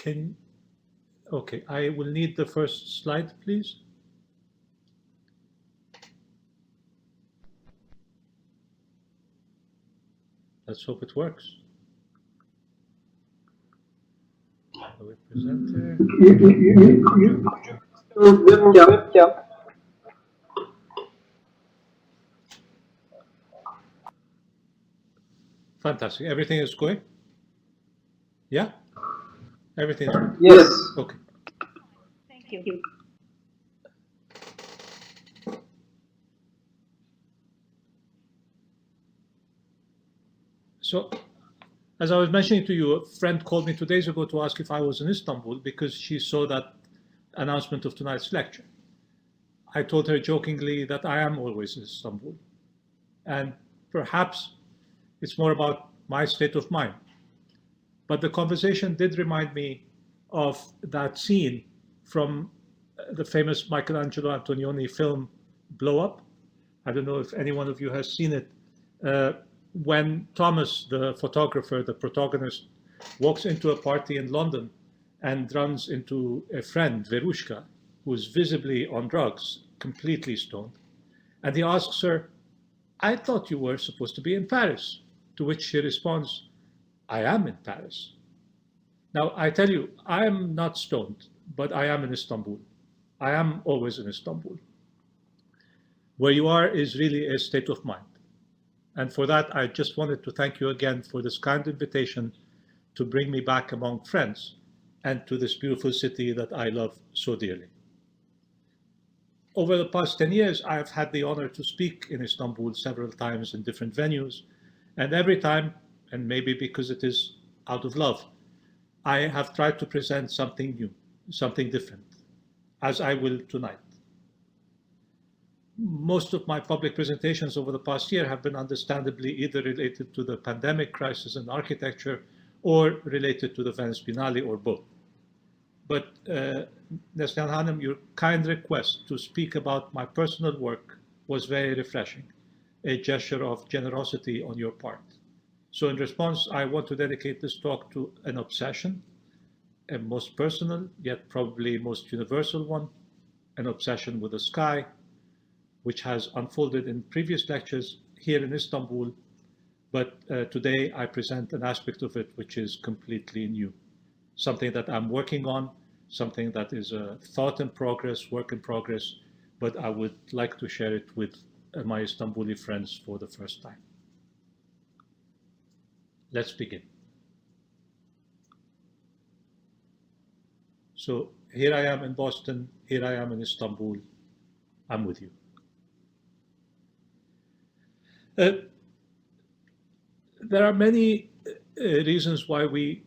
Okay, I will need the first slide, please. Let's hope it works. Are we presenter? Webcam. Fantastic. Everything is going? Yeah? Everything is good? Yes. Okay. Thank you. So, as I was mentioning to you, a friend called me 2 days ago to ask if I was in Istanbul because she saw that announcement of tonight's lecture. I told her jokingly that I am always in Istanbul. And perhaps it's more about my state of mind. But the conversation did remind me of that scene from the famous Michelangelo Antonioni film, Blow Up. I don't know if any one of you has seen it. When Thomas, the photographer, the protagonist, walks into a party in London and runs into a friend, Verushka, who is visibly on drugs, completely stoned. And he asks her, I thought you were supposed to be in Paris. To which she responds, I am in Paris. Now, I tell you, I am not stoned, but I am in Istanbul. I am always in Istanbul. Where you are is really a state of mind. And for that, I just wanted to thank you again for this kind invitation to bring me back among friends and to this beautiful city that I love so dearly. Over the past 10 years, I have had the honor to speak in Istanbul several times in different venues. And every time, and maybe because it is out of love, I have tried to present something new, something different, as I will tonight. Most of my public presentations over the past year have been understandably either related to the pandemic crisis in architecture or related to the Venice Biennale or both. But Neslihan Hanım, your kind request to speak about my personal work was very refreshing, a gesture of generosity on your part. So in response, I want to dedicate this talk to an obsession, a most personal, yet probably most universal one, an obsession with the sky, which has unfolded in previous lectures here in Istanbul, but today I present an aspect of it which is completely new, something that I'm working on, something that is a thought in progress, work in progress, but I would like to share it with my Istanbuli friends for the first time. Let's begin. So here I am in Boston, here I am in Istanbul, I'm with you. There are many reasons why we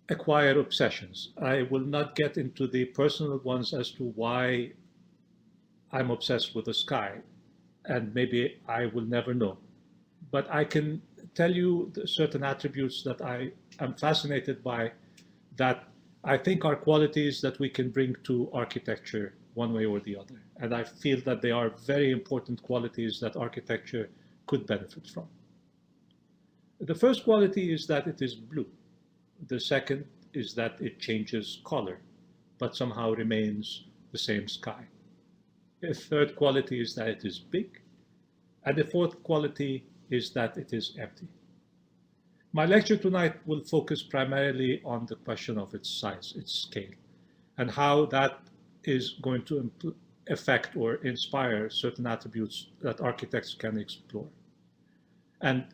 acquire obsessions. I will not get into the personal ones as to why I'm obsessed with the sky, and maybe I will never know. But I can tell you certain attributes that I am fascinated by that I think are qualities that we can bring to architecture one way or the other. And I feel that they are very important qualities that architecture could benefit from. The first quality is that it is blue. The second is that it changes color, but somehow remains the same sky. The third quality is that it is big. And the fourth quality is that it is empty. My lecture tonight will focus primarily on the question of its size, its scale, and how that is going to affect or inspire certain attributes that architects can explore. And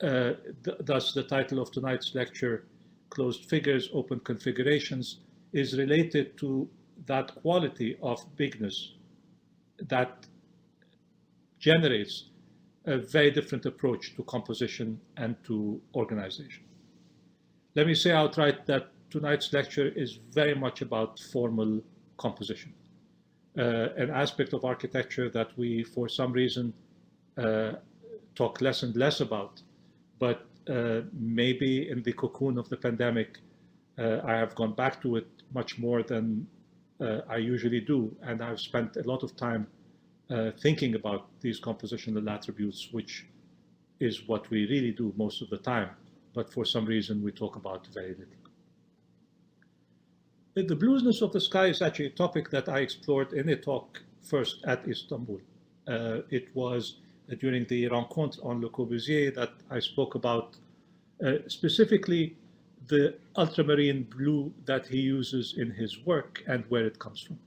thus the title of tonight's lecture, Closed Figures, Open Configurations, is related to that quality of bigness that generates a very different approach to composition and to organization. Let me say outright that tonight's lecture is very much about formal composition, an aspect of architecture that we, for some reason, talk less and less about. But maybe in the cocoon of the pandemic, I have gone back to it much more than I usually do, and I've spent a lot of time thinking about these compositional attributes, which is what we really do most of the time, but for some reason we talk about very little. The blueness of the sky is actually a topic that I explored in a talk first at Istanbul. It was during the rencontre on Le Corbusier that I spoke about specifically the ultramarine blue that he uses in his work and where it comes from.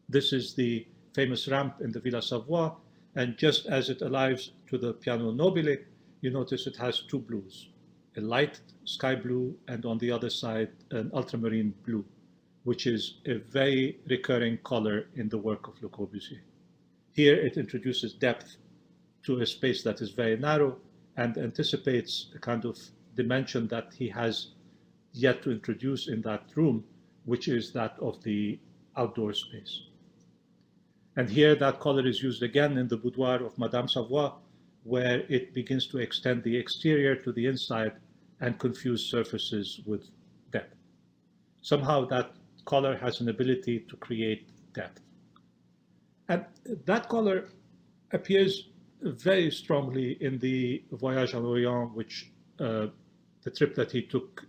This is the famous ramp in the Villa Savoie, and just as it arrives to the Piano Nobile, you notice it has two blues, a light sky blue and on the other side an ultramarine blue, which is a very recurring color in the work of Le Corbusier. Here it introduces depth to a space that is very narrow and anticipates a kind of dimension that he has yet to introduce in that room, which is that of the outdoor space. And here that color is used again in the boudoir of Madame Savoie, where it begins to extend the exterior to the inside and confuse surfaces with depth. Somehow that color has an ability to create depth. And that color appears very strongly in the Voyage en Orient, which the trip that he took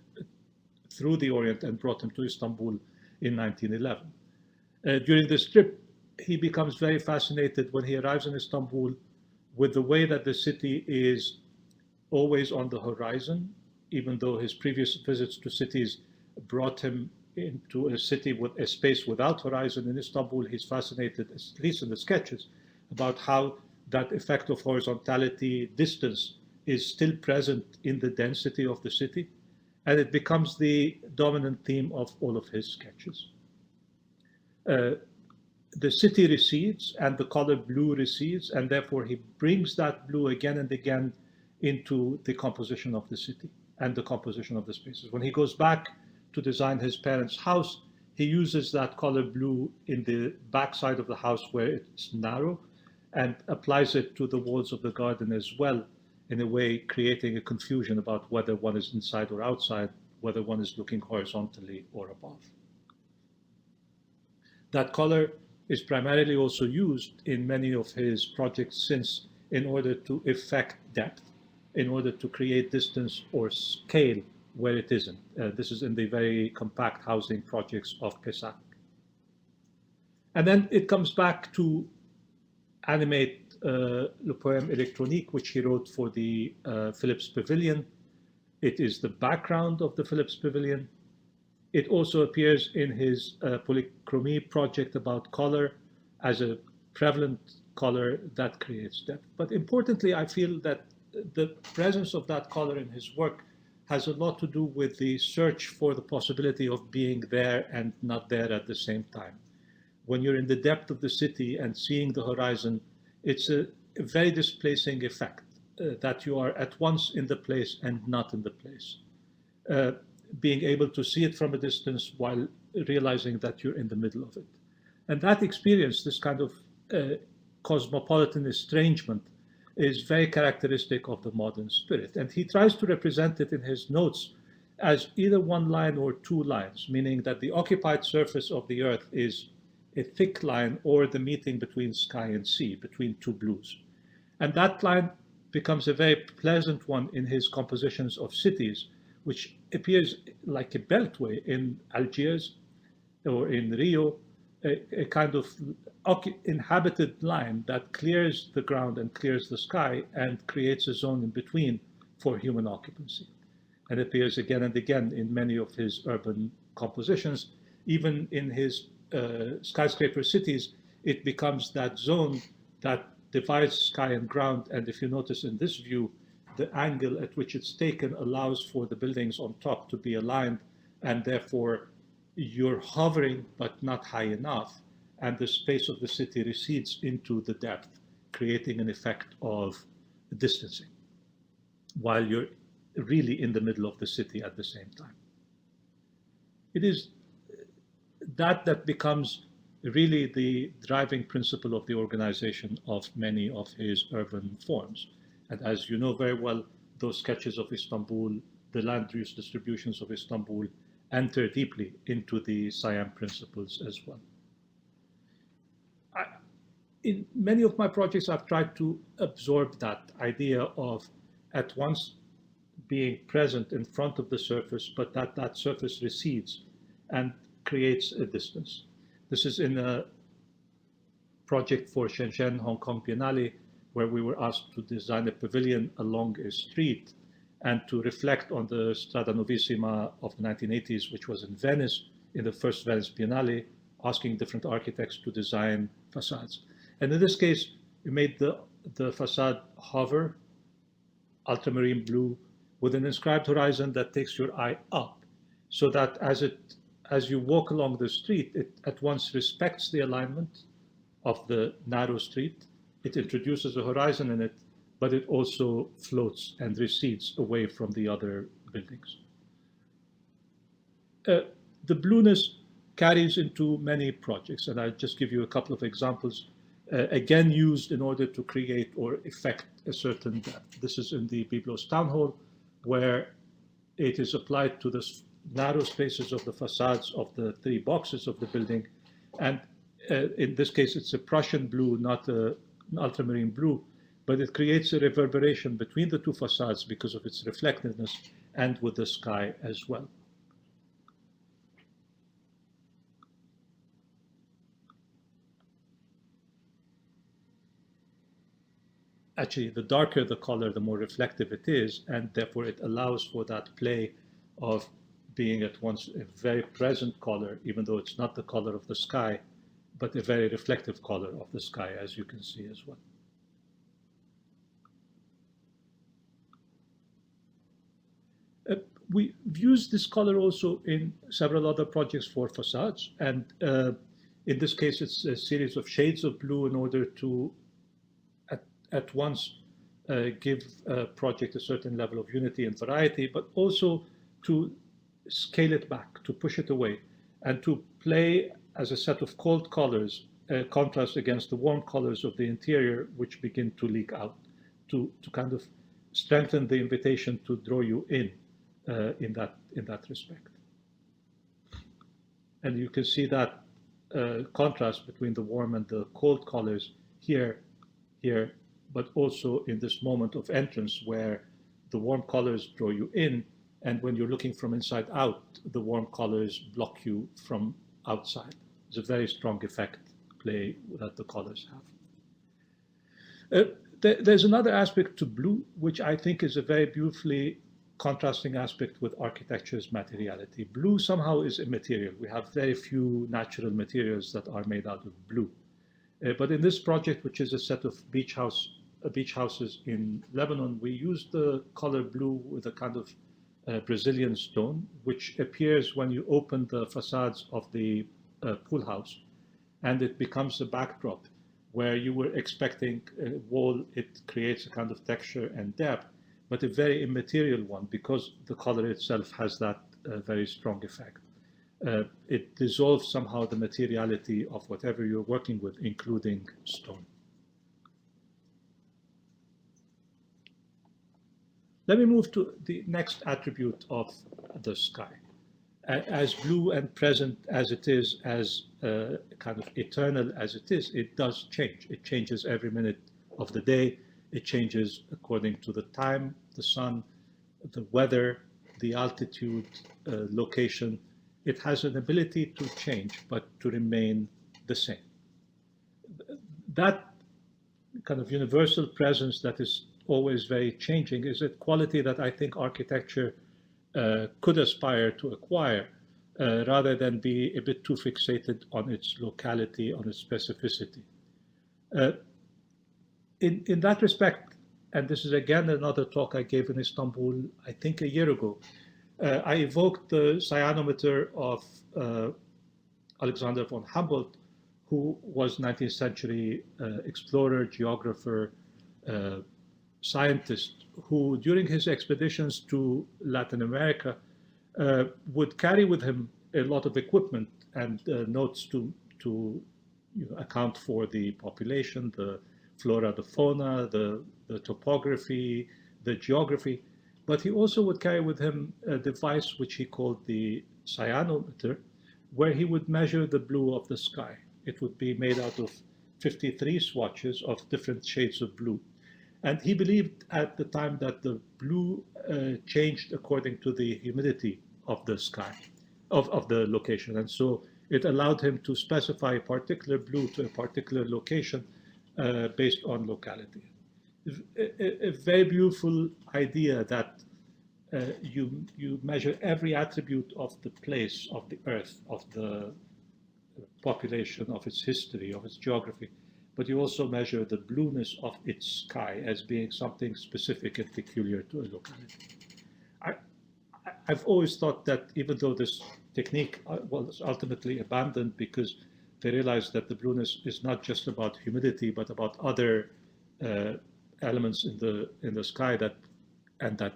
through the Orient and brought him to Istanbul in 1911. During this trip, he becomes very fascinated when he arrives in Istanbul with the way that the city is always on the horizon, even though his previous visits to cities brought him into a city with a space without horizon. In Istanbul, he's fascinated, at least in the sketches, about how that effect of horizontality, distance, is still present in the density of the city, and it becomes the dominant theme of all of his sketches. The city recedes and the color blue recedes, and therefore he brings that blue again and again into the composition of the city and the composition of the spaces. When he goes back to design his parents' house, he uses that color blue in the backside of the house where it's narrow and applies it to the walls of the garden as well, in a way creating a confusion about whether one is inside or outside, whether one is looking horizontally or above. That color is primarily also used in many of his projects since in order to effect depth, in order to create distance or scale where it isn't. This is in the very compact housing projects of Pessac. And then it comes back to animate Le Poème Électronique, which he wrote for the Philips Pavilion. It is the background of the Philips Pavilion. It also appears in his polychromie project about color as a prevalent color that creates depth. But importantly, I feel that the presence of that color in his work has a lot to do with the search for the possibility of being there and not there at the same time. When you're in the depth of the city and seeing the horizon, it's a very displacing effect that you are at once in the place and not in the place. Being able to see it from a distance while realizing that you're in the middle of it. And that experience, this kind of cosmopolitan estrangement, is very characteristic of the modern spirit. And he tries to represent it in his notes as either one line or two lines, meaning that the occupied surface of the earth is a thick line or the meeting between sky and sea, between two blues. And that line becomes a very pleasant one in his compositions of cities, which appears like a beltway in Algiers or in Rio, a kind of inhabited line that clears the ground and clears the sky and creates a zone in between for human occupancy. And appears again and again in many of his urban compositions. Even in his skyscraper cities, it becomes that zone that divides sky and ground. And if you notice in this view, the angle at which it's taken allows for the buildings on top to be aligned, and therefore you're hovering but not high enough, and the space of the city recedes into the depth, creating an effect of distancing, while you're really in the middle of the city at the same time. It is that becomes really the driving principle of the organization of many of his urban forms. And as you know very well, those sketches of Istanbul, the land use distributions of Istanbul, enter deeply into the Siam principles as well. In many of my projects, I've tried to absorb that idea of at once being present in front of the surface, but that surface recedes. And creates a distance. This is in a project for Shenzhen Hong Kong Biennale, where we were asked to design a pavilion along a street and to reflect on the Strada Novissima of the 1980s, which was in Venice, in the first Venice Biennale, asking different architects to design facades. And in this case, we made the facade hover, ultramarine blue, with an inscribed horizon that takes your eye up, so that as you walk along the street, it at once respects the alignment of the narrow street. It introduces a horizon in it, but it also floats and recedes away from the other buildings. The blueness carries into many projects, and I'll just give you a couple of examples, again used in order to create or effect a certain depth. This is in the Byblos Town Hall, where it is applied to the narrow spaces of the facades of the three boxes of the building. And in this case, it's a Prussian blue, not an ultramarine blue, but it creates a reverberation between the two facades because of its reflectiveness and with the sky as well. Actually, the darker the color, the more reflective it is, and therefore it allows for that play of being at once a very present color, even though it's not the color of the sky, but a very reflective color of the sky, as you can see as well. We've used this color also in several other projects for facades, and in this case, it's a series of shades of blue in order to at once give a project a certain level of unity and variety, but also to scale it back, to push it away, and to play as a set of cold colors, contrast against the warm colors of the interior, which begin to leak out, to kind of strengthen the invitation to draw you in that respect. And you can see that contrast between the warm and the cold colors here, but also in this moment of entrance where the warm colors draw you in, and when you're looking from inside out, the warm colors block you from outside. It's a very strong effect play that the colors have. There's another aspect to blue, which I think is a very beautifully contrasting aspect with architecture's materiality. Blue somehow is immaterial. We have very few natural materials that are made out of blue. But in this project, which is a set of beach houses in Lebanon, we used the color blue with a kind of Brazilian stone, which appears when you open the facades of the pool house, and it becomes a backdrop where you were expecting a wall. It creates a kind of texture and depth, but a very immaterial one because the color itself has that very strong effect. It dissolves somehow the materiality of whatever you're working with, including stone. Let me move to the next attribute of the sky. As blue and present as it is, as kind of eternal as it is, it does change. It changes every minute of the day. It changes according to the time, the sun, the weather, the altitude, location. It has an ability to change, but to remain the same. That kind of universal presence that is always very changing is a quality that I think architecture could aspire to acquire, rather than be a bit too fixated on its locality, on its specificity. In that respect, and this is again another talk I gave in Istanbul, I think a year ago, I evoked the cyanometer of Alexander von Humboldt, who was 19th century explorer, geographer, scientist, who during his expeditions to Latin America would carry with him a lot of equipment and notes to account for the population, the flora, the fauna, the topography, the geography. But he also would carry with him a device which he called the cyanometer, where he would measure the blue of the sky. It would be made out of 53 swatches of different shades of blue. And he believed at the time that the blue changed according to the humidity of the sky. of the location. And so it allowed him to specify a particular blue to a particular location based on locality. A very beautiful idea that you measure every attribute of the place, of the earth, of the population, of its history, of its geography, but you also measure the blueness of its sky as being something specific and peculiar to a locality. I've always thought that even though this technique was ultimately abandoned because they realized that the blueness is not just about humidity, but about other elements in the sky that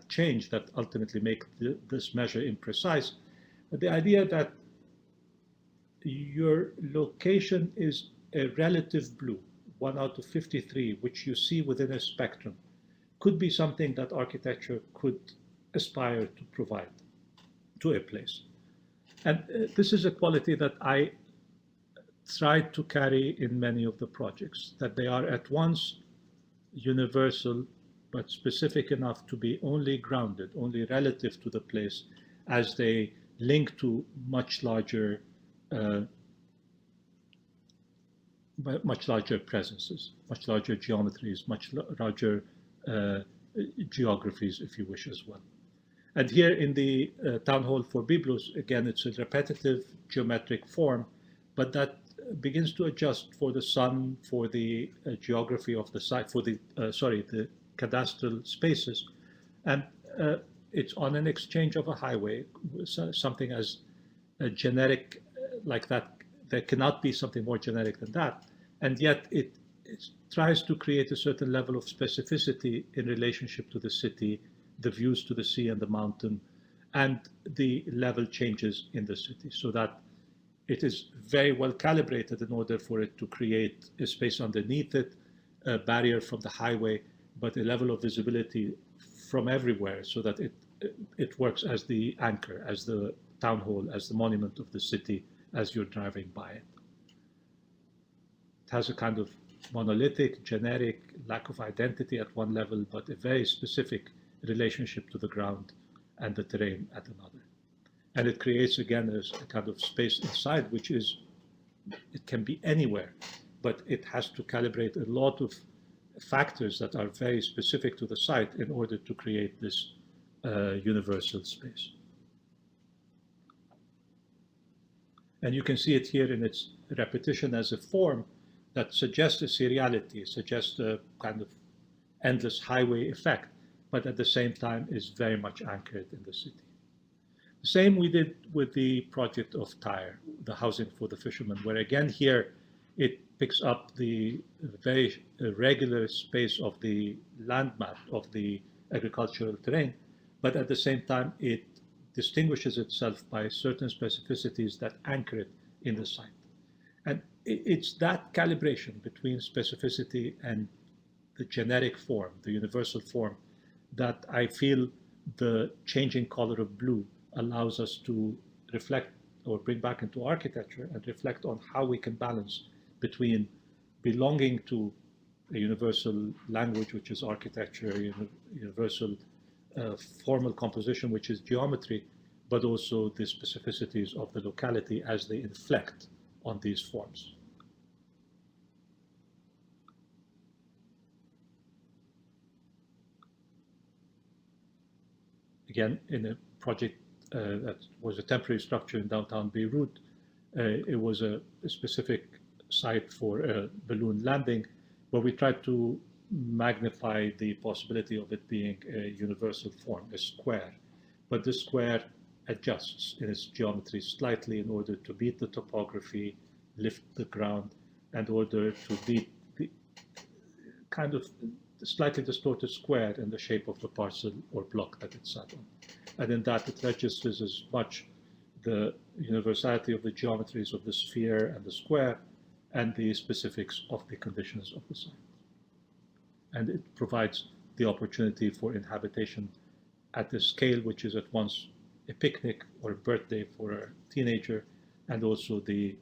change that ultimately make this measure imprecise. But the idea that your location is a relative blue, 1 out of 53, which you see within a spectrum, could be something that architecture could aspire to provide to a place. And this is a quality that I tried to carry in many of the projects, that they are at once universal but specific enough to be only grounded, only relative to the place, as they link to much larger presences, much larger geometries, much larger geographies, if you wish, as well. And here in the Town Hall for Byblos, again, it's a repetitive geometric form, but that begins to adjust for the sun, for the geography of the site, for the cadastral spaces. And it's on an exchange of a highway, something as generic like that. There cannot be something more generic than that. And yet it tries to create a certain level of specificity in relationship to the city, the views to the sea and the mountain, and the level changes in the city, so that it is very well calibrated in order for it to create a space underneath it, a barrier from the highway, but a level of visibility from everywhere, so that it works as the anchor, as the town hall, as the monument of the city as you're driving by it. It has a kind of monolithic, generic lack of identity at one level, but a very specific relationship to the ground and the terrain at another. And it creates, again, a kind of space inside, which is, it can be anywhere, but it has to calibrate a lot of factors that are very specific to the site in order to create this universal space. And you can see it here in its repetition as a form that suggests a seriality, suggests a kind of endless highway effect, but at the same time is very much anchored in the city. The same we did with the project of Tyre, the housing for the fishermen, where again here it picks up the very regular space of the land map of the agricultural terrain, but at the same time it distinguishes itself by certain specificities that anchor it in the site. And it's that calibration between specificity and the generic form, the universal form, that I feel the changing color of blue allows us to reflect or bring back into architecture and reflect on how we can balance between belonging to a universal language, which is architecture, universal formal composition, which is geometry, but also the specificities of the locality as they inflect on these forms. Again, in a project that was a temporary structure in downtown Beirut, it was a specific site for a balloon landing, where we tried to magnify the possibility of it being a universal form, a square. But the square adjusts in its geometry slightly in order to beat the topography, lift the ground, and in order to beat the kind of slightly distorted square in the shape of the parcel or block that it sat on. And in that it registers as much the universality of the geometries of the sphere and the square and the specifics of the conditions of the site. And it provides the opportunity for inhabitation at a scale which is at once a picnic or a birthday for a teenager, and also the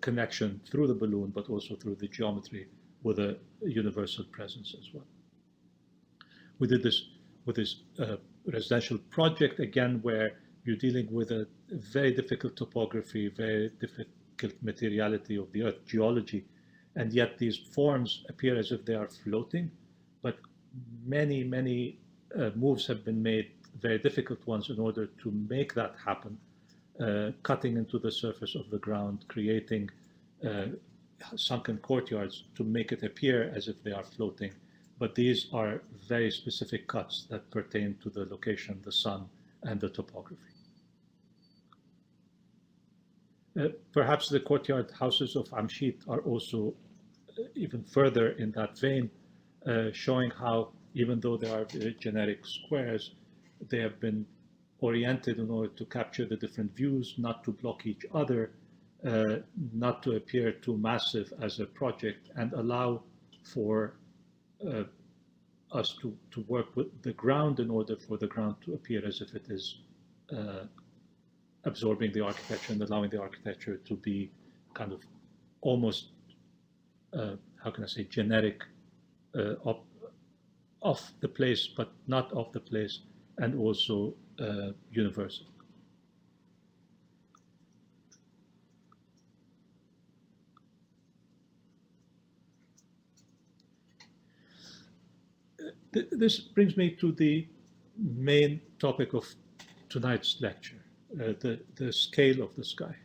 connection through the balloon, but also through the geometry with a universal presence as well. We did this with this residential project, again, where you're dealing with a very difficult topography, very difficult materiality of the Earth, geology, and yet these forms appear as if they are floating, but many moves have been made, very difficult ones, in order to make that happen, cutting into the surface of the ground, creating sunken courtyards to make it appear as if they are floating. But these are very specific cuts that pertain to the location, the sun, and the topography. Perhaps the courtyard houses of Amshit are also even further in that vein, showing how, even though they are very generic squares, they have been oriented in order to capture the different views, not to block each other, not to appear too massive as a project, and allow for us to work with the ground in order for the ground to appear as if it is absorbing the architecture and allowing the architecture to be kind of almost, how can I say, generic, off the place, but not off the place, and also universal. This brings me to the main topic of tonight's lecture, the scale of the sky.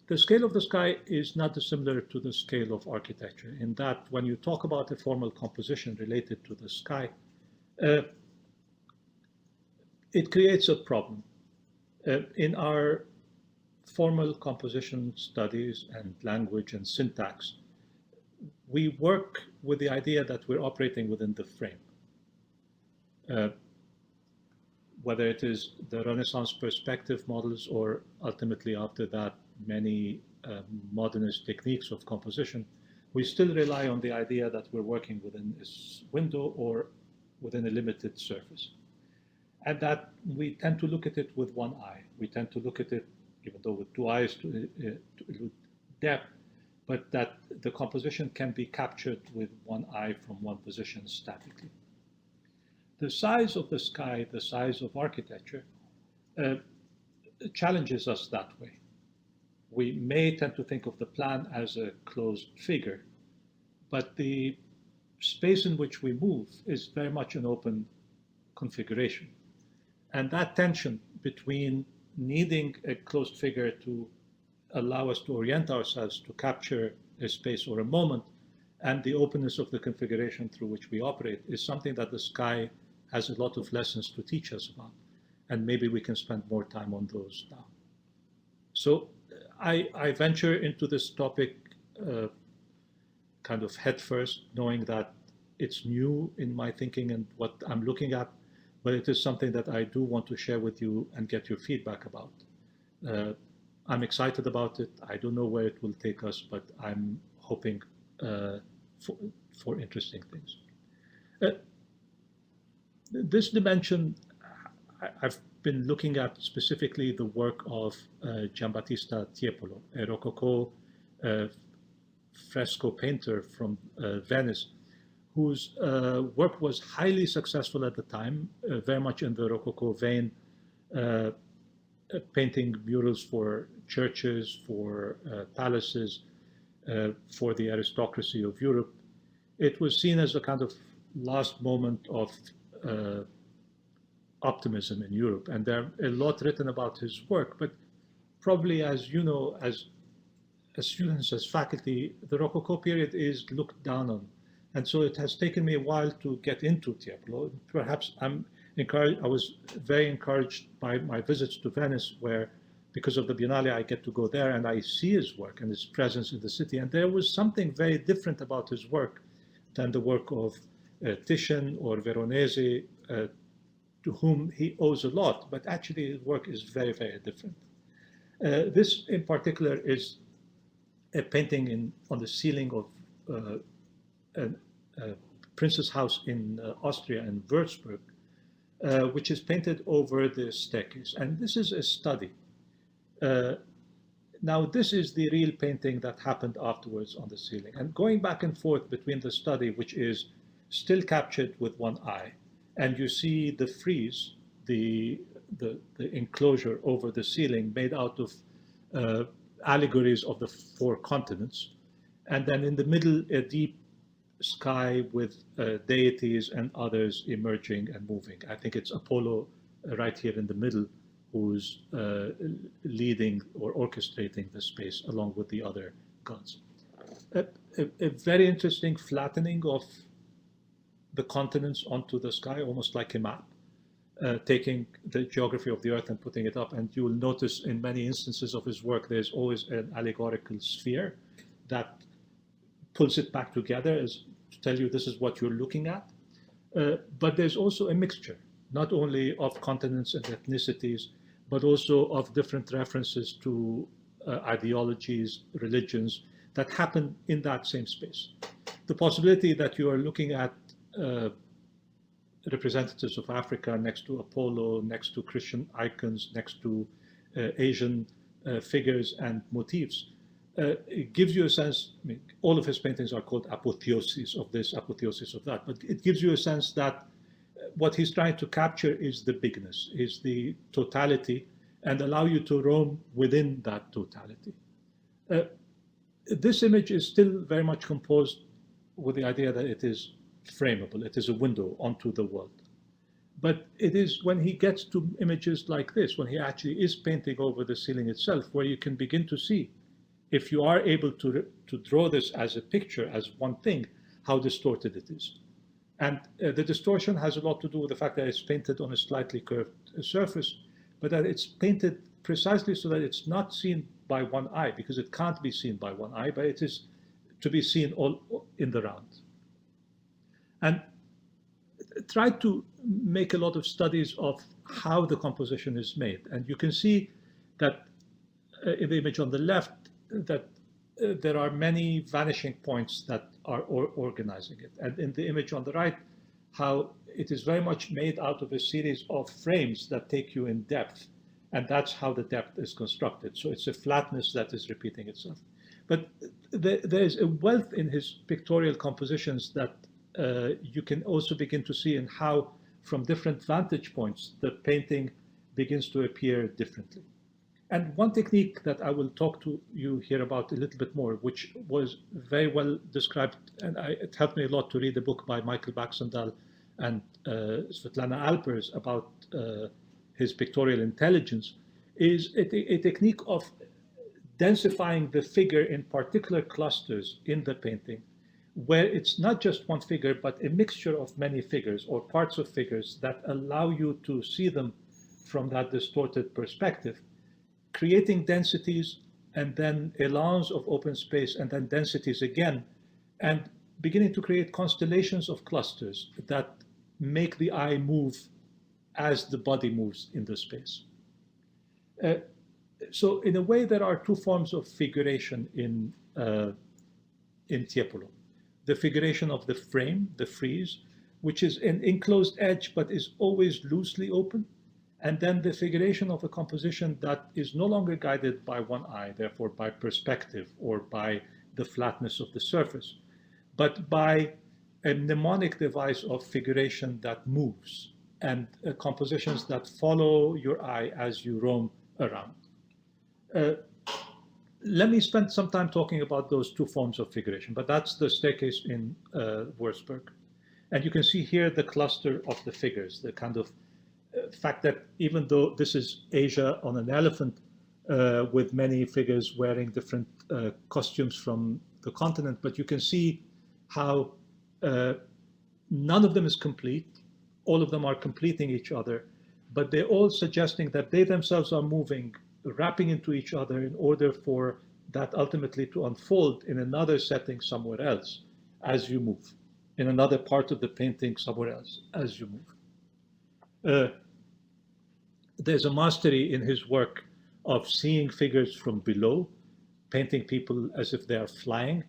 The scale of the sky is not dissimilar to the scale of architecture, in that when you talk about a formal composition related to the sky, it creates a problem. In our formal composition studies and language and syntax, we work with the idea that we're operating within the frame. Whether it is the Renaissance perspective models or ultimately after that many modernist techniques of composition, we still rely on the idea that we're working within this window or within a limited surface. And that we tend to look at it with one eye. We tend to look at it, even though with two eyes, to depth, but that the composition can be captured with one eye from one position statically. The size of the sky, the size of architecture, challenges us that way. We may tend to think of the plan as a closed figure, but the space in which we move is very much an open configuration. And that tension between needing a closed figure to allow us to orient ourselves to capture a space or a moment, and the openness of the configuration through which we operate is something that the sky has a lot of lessons to teach us about. And maybe we can spend more time on those now. So I venture into this topic kind of head first, knowing that it's new in my thinking and what I'm looking at, but it is something that I do want to share with you and get your feedback about. I'm excited about it. I don't know where it will take us, but I'm hoping for interesting things. This dimension, I've been looking at specifically the work of Giambattista Tiepolo, a Rococo fresco painter from Venice, whose work was highly successful at the time, very much in the Rococo vein, painting murals for churches, for palaces, for the aristocracy of Europe. It was seen as a kind of last moment of optimism in Europe, and there are a lot written about his work, but probably, as you know, as students, as faculty, the Rococo period is looked down on. And so it has taken me a while to get into Tiepolo. Perhaps I was very encouraged by my visits to Venice, where, because of the Biennale, I get to go there and I see his work and his presence in the city. And there was something very different about his work than the work of Titian or Veronese, to whom he owes a lot, but actually his work is very, very different. This in particular is a painting on the ceiling of a prince's house in Austria, in Würzburg, which is painted over the staircase. And this is a study. Now, this is the real painting that happened afterwards on the ceiling. And going back and forth between the study, which is still captured with one eye, and you see the frieze, the the enclosure over the ceiling made out of allegories of the four continents. And then in the middle, a deep sky with deities and others emerging and moving. I think it's Apollo right here in the middle who's leading or orchestrating the space along with the other gods. A very interesting flattening of the continents onto the sky, almost like a map, taking the geography of the Earth and putting it up. And you will notice in many instances of his work, there's always an allegorical sphere that pulls it back together as to tell you this is what you're looking at. But there's also a mixture, not only of continents and ethnicities, but also of different references to ideologies, religions that happen in that same space. The possibility that you are looking at representatives of Africa next to Apollo, next to Christian icons, next to Asian figures and motifs, it gives you a sense, I mean, all of his paintings are called apotheoses of this, apotheoses of that, but it gives you a sense that what he's trying to capture is the bigness, is the totality, and allow you to roam within that totality. This image is still very much composed with the idea that it is frameable, it is a window onto the world. But it is when he gets to images like this, when he actually is painting over the ceiling itself, where you can begin to see, if you are able to draw this as a picture, as one thing, how distorted it is. And the distortion has a lot to do with the fact that it's painted on a slightly curved surface, but that it's painted precisely so that it's not seen by one eye, because it can't be seen by one eye, but it is to be seen all in the round. And tried to make a lot of studies of how the composition is made. And you can see that in the image on the left, that there are many vanishing points that are organizing it. And in the image on the right, how it is very much made out of a series of frames that take you in depth. And that's how the depth is constructed. So it's a flatness that is repeating itself. But there is a wealth in his pictorial compositions that you can also begin to see in how, from different vantage points, the painting begins to appear differently. And one technique that I will talk to you here about a little bit more, which was very well described, and it helped me a lot to read a book by Michael Baxendale and Svetlana Alpers about his pictorial intelligence, is a technique of densifying the figure in particular clusters in the painting, where it's not just one figure, but a mixture of many figures or parts of figures that allow you to see them from that distorted perspective, creating densities and then élans of open space and then densities again, and beginning to create constellations of clusters that make the eye move as the body moves in the space. So in a way, there are two forms of figuration in Tiepolo. The figuration of the frame, the frieze, which is an enclosed edge but is always loosely open, and then the figuration of a composition that is no longer guided by one eye, therefore by perspective or by the flatness of the surface, but by a mnemonic device of figuration that moves and compositions that follow your eye as you roam around. Let me spend some time talking about those two forms of figuration, but that's the staircase in Würzburg. And you can see here the cluster of the figures, the kind of fact that even though this is Asia on an elephant with many figures wearing different costumes from the continent, but you can see how none of them is complete. All of them are completing each other, but they're all suggesting that they themselves are moving, wrapping into each other in order for that ultimately to unfold in another setting somewhere else as you move, in another part of the painting somewhere else as you move. There's a mastery in his work of seeing figures from below, painting people as if they are flying.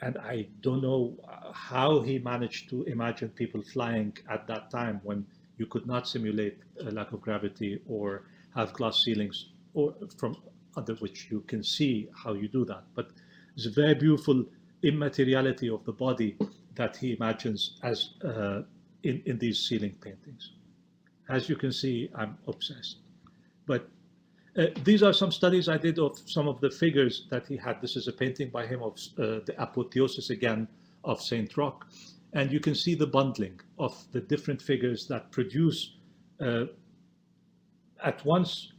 And I don't know how he managed to imagine people flying at that time when you could not simulate a lack of gravity or have glass ceilings or from under which you can see how you do that. But it's a very beautiful immateriality of the body that he imagines as in these ceiling paintings. as you can see, I'm obsessed. But these are some studies I did of some of the figures that he had. This is a painting by him of the apotheosis again of Saint Roch. And you can see the bundling of the different figures that produce at once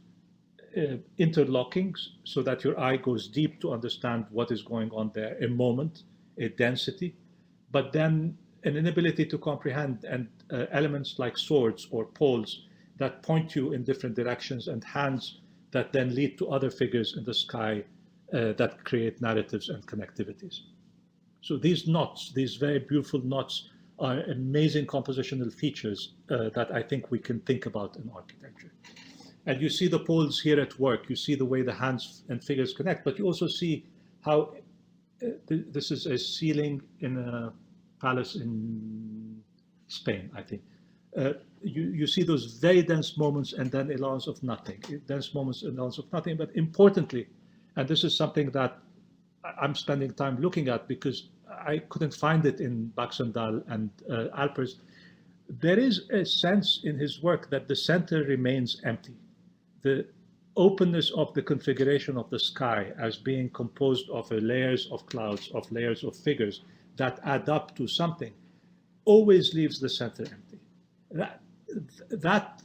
interlocking so that your eye goes deep to understand what is going on there, a moment, a density, but then an inability to comprehend, and elements like swords or poles that point you in different directions, and hands that then lead to other figures in the sky that create narratives and connectivities. So these knots, these very beautiful knots, are amazing compositional features that I think we can think about in architecture. And you see the poles here at work. You see the way the hands and figures connect, but you also see how this is a ceiling in a palace in Spain, I think. You see those very dense moments and then allowance of nothing, dense moments and allowance of nothing. But importantly, and this is something that I'm spending time looking at because I couldn't find it in Baxendal and Alpers, there is a sense in his work that the center remains empty. The openness of the configuration of the sky as being composed of layers of clouds, of layers of figures that add up to something, always leaves the center empty. That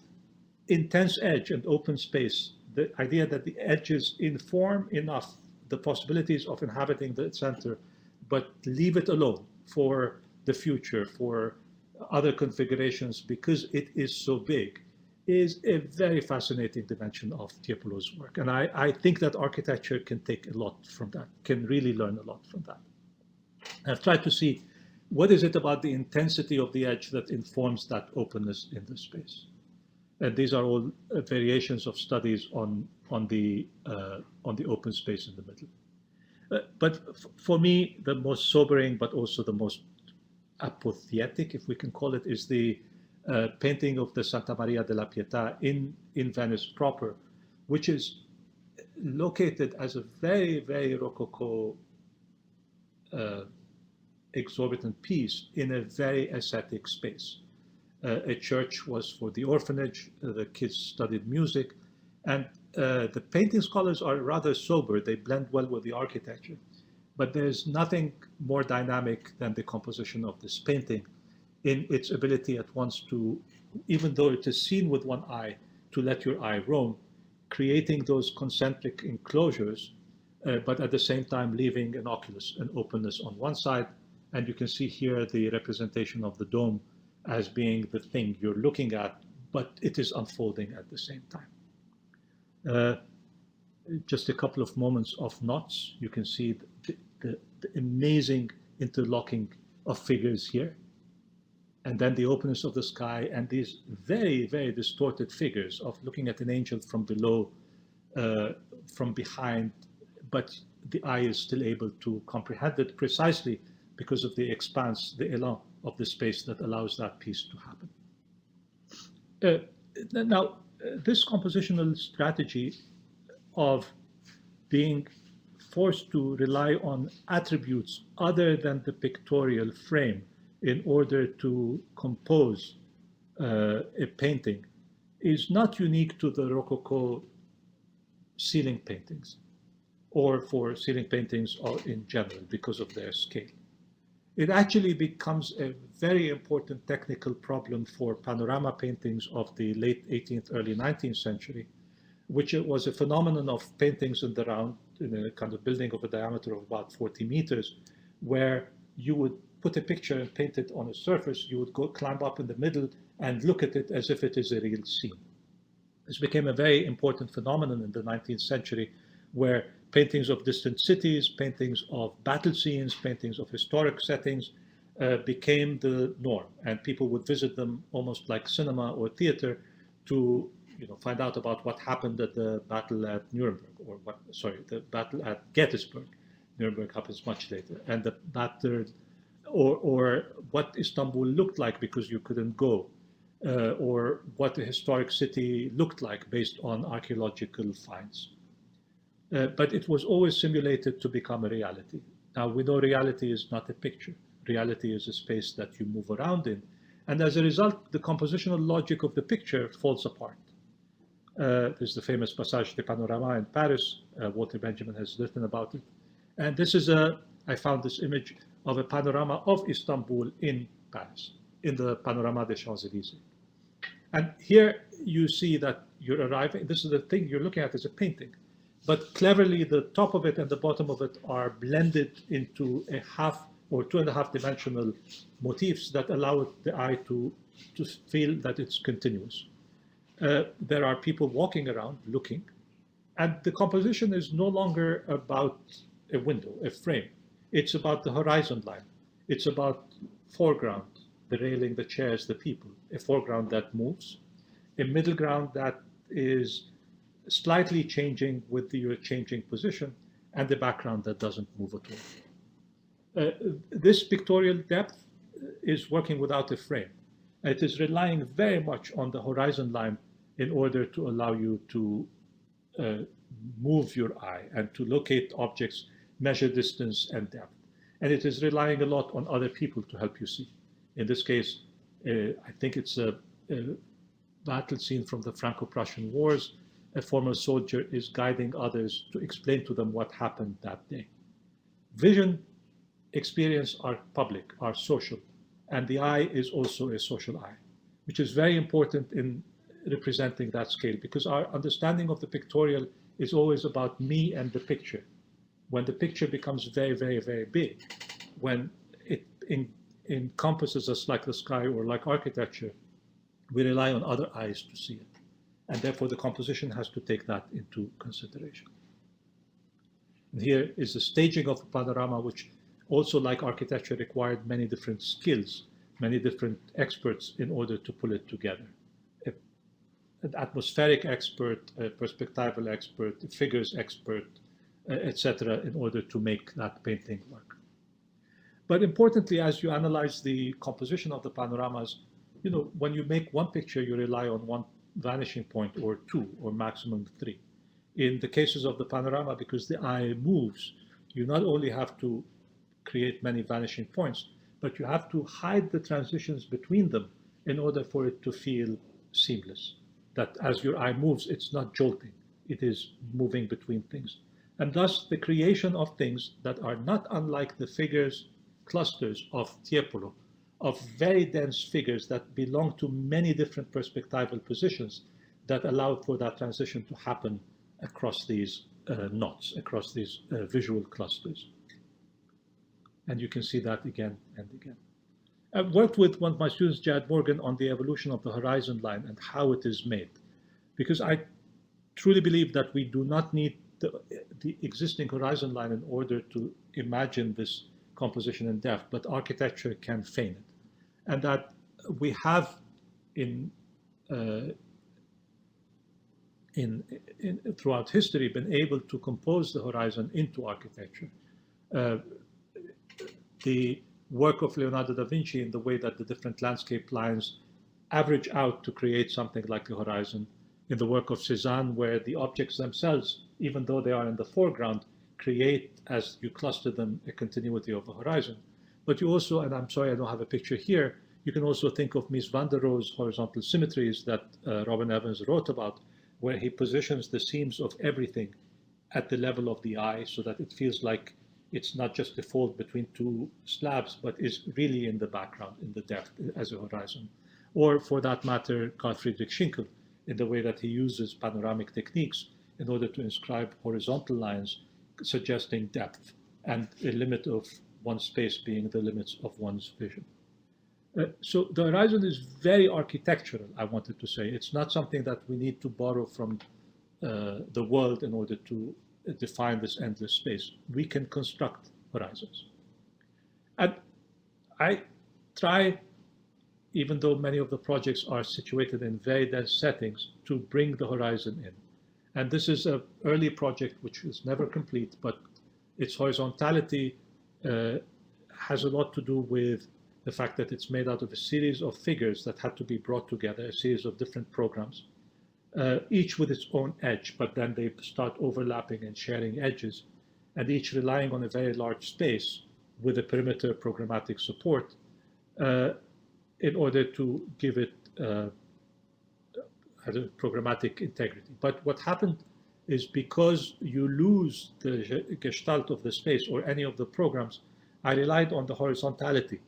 intense edge and open space, the idea that the edges inform enough the possibilities of inhabiting the center, but leave it alone for the future, for other configurations, because it is so big, is a very fascinating dimension of Tiepolo's work. And I think that architecture can take a lot from that, can really learn a lot from that. I've tried to see what is it about the intensity of the edge that informs that openness in the space. And these are all variations of studies on the open space in the middle. But for me, the most sobering, but also the most apotheotic, if we can call it, is the painting of the Santa Maria della Pieta in Venice proper, which is located as a very, very Rococo exorbitant piece in a very ascetic space. A church was for the orphanage, the kids studied music, and the painting scholars are rather sober. They blend well with the architecture, but there's nothing more dynamic than the composition of this painting in its ability at once to, even though it is seen with one eye, to let your eye roam, creating those concentric enclosures, but at the same time leaving an oculus, an openness on one side. And you can see here the representation of the dome as being the thing you're looking at, but it is unfolding at the same time. Just a couple of moments of knots. You can see the amazing interlocking of figures here. And then the openness of the sky and these very, very distorted figures of looking at an angel from below, from behind, but the eye is still able to comprehend it precisely because of the expanse, the élan of the space that allows that piece to happen. Now, this compositional strategy of being forced to rely on attributes other than the pictorial frame in order to compose a painting is not unique to the Rococo ceiling paintings or for ceiling paintings in general because of their scale. It actually becomes a very important technical problem for panorama paintings of the late 18th, early 19th century, which was a phenomenon of paintings in the round, in a kind of building of a diameter of about 40 meters, where you would put a picture and paint it on a surface, you would go climb up in the middle and look at it as if it is a real scene. This became a very important phenomenon in the 19th century, where paintings of distant cities, paintings of battle scenes, paintings of historic settings became the norm, and people would visit them almost like cinema or theater to find out about what happened at the battle at Nuremberg, or the battle at Gettysburg. Nuremberg happens much later, and the battle, or what Istanbul looked like because you couldn't go, or what a historic city looked like based on archaeological finds. But it was always simulated to become a reality. Now we know reality is not a picture. Reality is a space that you move around in, And as a result, the compositional logic of the picture falls apart. There's the famous Passage de Panorama in Paris. Walter Benjamin has written about it. And this is I found this image of a panorama of Istanbul in Paris, in the Panorama des Champs-Élysées. And here you see that you're arriving, this is the thing you're looking at is a painting, but cleverly the top of it and the bottom of it are blended into a half or 2.5 dimensional motifs that allow the eye to feel that it's continuous. There are people walking around looking, and the composition is no longer about a window, a frame. It's about the horizon line. It's about foreground, the railing, the chairs, the people, a foreground that moves, a middle ground that is slightly changing with your changing position, and the background that doesn't move at all. This pictorial depth is working without a frame. It is relying very much on the horizon line in order to allow you to move your eye and to locate objects, measure distance and depth. And it is relying a lot on other people to help you see. In this case, I think it's a battle scene from the Franco-Prussian Wars. A former soldier is guiding others to explain to them what happened that day. Vision, experience are public, are social, and the eye is also a social eye, which is very important in representing that scale, because our understanding of the pictorial is always about me and the picture. When the picture becomes very, very, very big, when it encompasses us like the sky or like architecture, we rely on other eyes to see it. And therefore the composition has to take that into consideration. And here is the staging of a panorama, which also, like architecture, required many different skills, many different experts in order to pull it together. An atmospheric expert, a perspectival expert, a figures expert, etc., in order to make that painting work. But importantly, as you analyze the composition of the panoramas, when you make one picture, you rely on one vanishing point or two, or maximum 3. In the cases of the panorama, because the eye moves, you not only have to create many vanishing points, but you have to hide the transitions between them in order for it to feel seamless. That as your eye moves, it's not jolting, it is moving between things. And thus the creation of things that are not unlike the figures, clusters of Tiepolo, of very dense figures that belong to many different perspectival positions that allow for that transition to happen across these knots, across these visual clusters. And you can see that again and again. I've worked with one of my students, Jad Morgan, on the evolution of the horizon line and how it is made, because I truly believe that we do not need the existing horizon line in order to imagine this composition in depth, but architecture can feign it. And that we have throughout history been able to compose the horizon into architecture. The work of Leonardo da Vinci in the way that the different landscape lines average out to create something like the horizon, in the work of Cézanne, where the objects themselves, even though they are in the foreground, create, as you cluster them, a continuity of the horizon. But you also, and I'm sorry I don't have a picture here, you can also think of Mies van der Rohe's horizontal symmetries that Robin Evans wrote about, where he positions the seams of everything at the level of the eye so that it feels like it's not just a fold between two slabs, but is really in the background, in the depth, as a horizon. Or for that matter, Carl Friedrich Schinkel, in the way that he uses panoramic techniques in order to inscribe horizontal lines suggesting depth and a limit of one space being the limits of one's vision. So the horizon is very architectural, I wanted to say. It's not something that we need to borrow from the world in order to define this endless space. We can construct horizons. And I try, even though many of the projects are situated in very dense settings, to bring the horizon in. And this is an early project which is never complete, but its horizontality has a lot to do with the fact that it's made out of a series of figures that had to be brought together, a series of different programs, each with its own edge, but then they start overlapping and sharing edges, and each relying on a very large space with a perimeter programmatic support, in order to give it has a programmatic integrity. But what happened is because you lose the gestalt of the space or any of the programs, I relied on the horizontality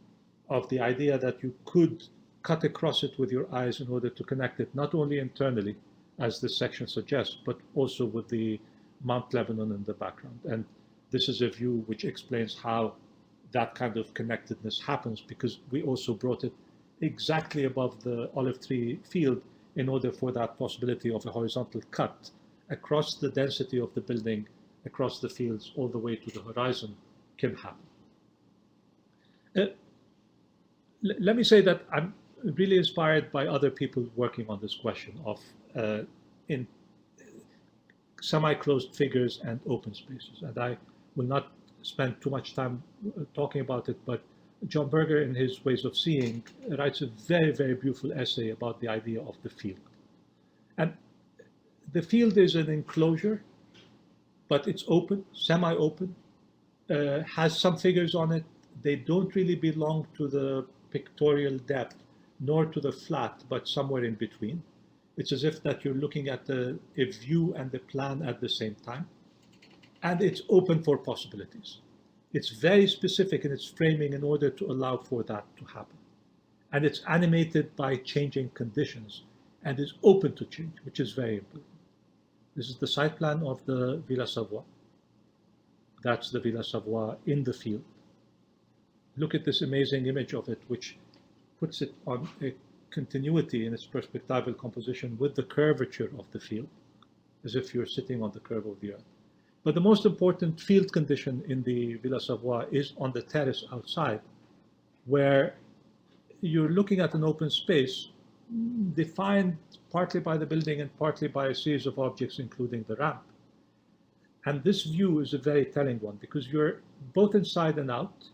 of the idea that you could cut across it with your eyes in order to connect it, not only internally, as this section suggests, but also with the Mount Lebanon in the background. And this is a view which explains how that kind of connectedness happens, because we also brought it exactly above the olive tree field in order for that possibility of a horizontal cut across the density of the building, across the fields, all the way to the horizon can happen. Let me say that I'm really inspired by other people working on this question of in semi-closed figures and open spaces. And I will not spend too much time talking about it, but John Berger, in his Ways of Seeing, writes a very, very beautiful essay about the idea of the field. And the field is an enclosure, but it's open, semi-open, has some figures on it. They don't really belong to the pictorial depth, nor to the flat, but somewhere in between. It's as if that you're looking at a view and the plan at the same time. And it's open for possibilities. It's very specific in its framing in order to allow for that to happen. And it's animated by changing conditions and is open to change, which is very important. This is the site plan of the Villa Savoie. That's the Villa Savoie in the field. Look at this amazing image of it, which puts it on a continuity in its perspectival composition with the curvature of the field, as if you're sitting on the curve of the earth. But the most important field condition in the Villa Savoie is on the terrace outside, where you're looking at an open space defined partly by the building and partly by a series of objects, including the ramp. And this view is a very telling one, because you're both inside and out.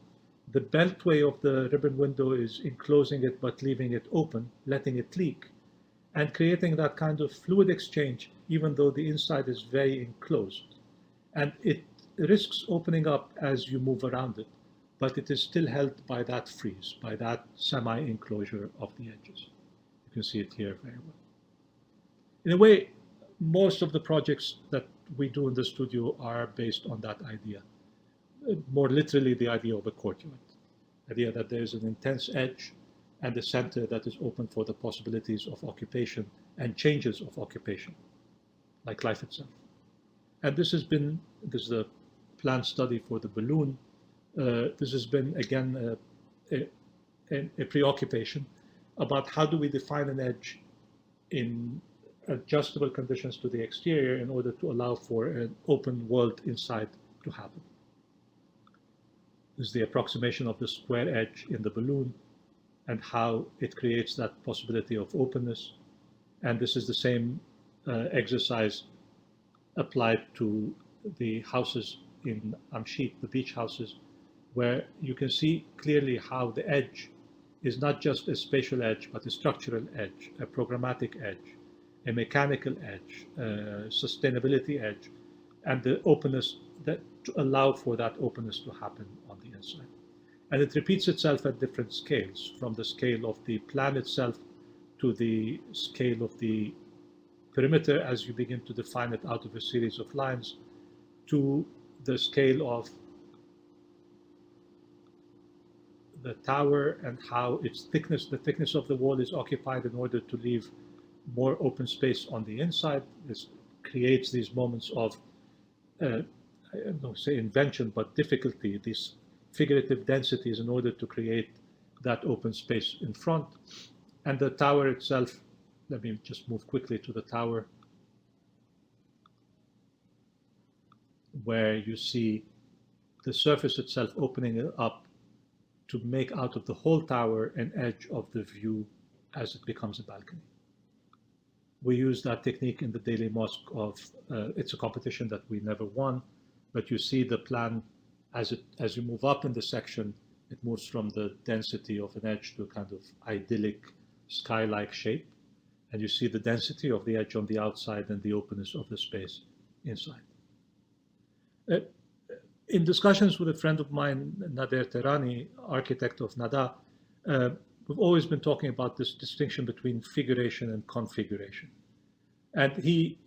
The beltway of the ribbon window is enclosing it but leaving it open, letting it leak, and creating that kind of fluid exchange, even though the inside is very enclosed. And it risks opening up as you move around it, but it is still held by that freeze, by that semi-enclosure of the edges. You can see it here very well. In a way, most of the projects that we do in the studio are based on that idea. More literally, the idea of a courtyard, the idea that there is an intense edge and a center that is open for the possibilities of occupation and changes of occupation, like life itself. And this is a planned study for the balloon. This has been, again, a preoccupation about how do we define an edge in adjustable conditions to the exterior in order to allow for an open world inside to happen. This is the approximation of the square edge in the balloon and how it creates that possibility of openness. And this is the same exercise applied to the houses in Amshit, the beach houses, where you can see clearly how the edge is not just a spatial edge, but a structural edge, a programmatic edge, a mechanical edge, a sustainability edge, and the openness that to allow for that openness to happen on the inside. And it repeats itself at different scales, from the scale of the plan itself to the scale of the perimeter as you begin to define it out of a series of lines, to the scale of the tower and how its thickness, the thickness of the wall is occupied in order to leave more open space on the inside. This creates these moments of, I don't say invention, but difficulty, these figurative densities in order to create that open space in front. And the tower itself, let me just move quickly to the tower, where you see the surface itself opening it up to make out of the whole tower an edge of the view as it becomes a balcony. We use that technique in the Daily Mosque of, it's a competition that we never won, but you see the plan as you move up in the section, it moves from the density of an edge to a kind of idyllic sky-like shape. And you see the density of the edge on the outside and the openness of the space inside. In discussions with a friend of mine, Nader Terani, architect of Nada, we've always been talking about this distinction between figuration and configuration. And he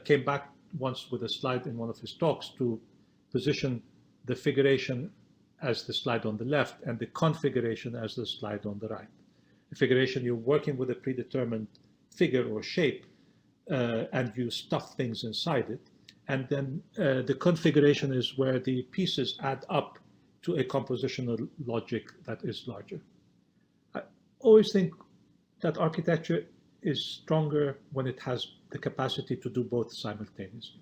came back once with a slide in one of his talks to position the figuration as the slide on the left and the configuration as the slide on the right. The figuration, you're working with a predetermined figure or shape, and you stuff things inside it. And then the configuration is where the pieces add up to a compositional logic that is larger. I always think that architecture is stronger when it has the capacity to do both simultaneously.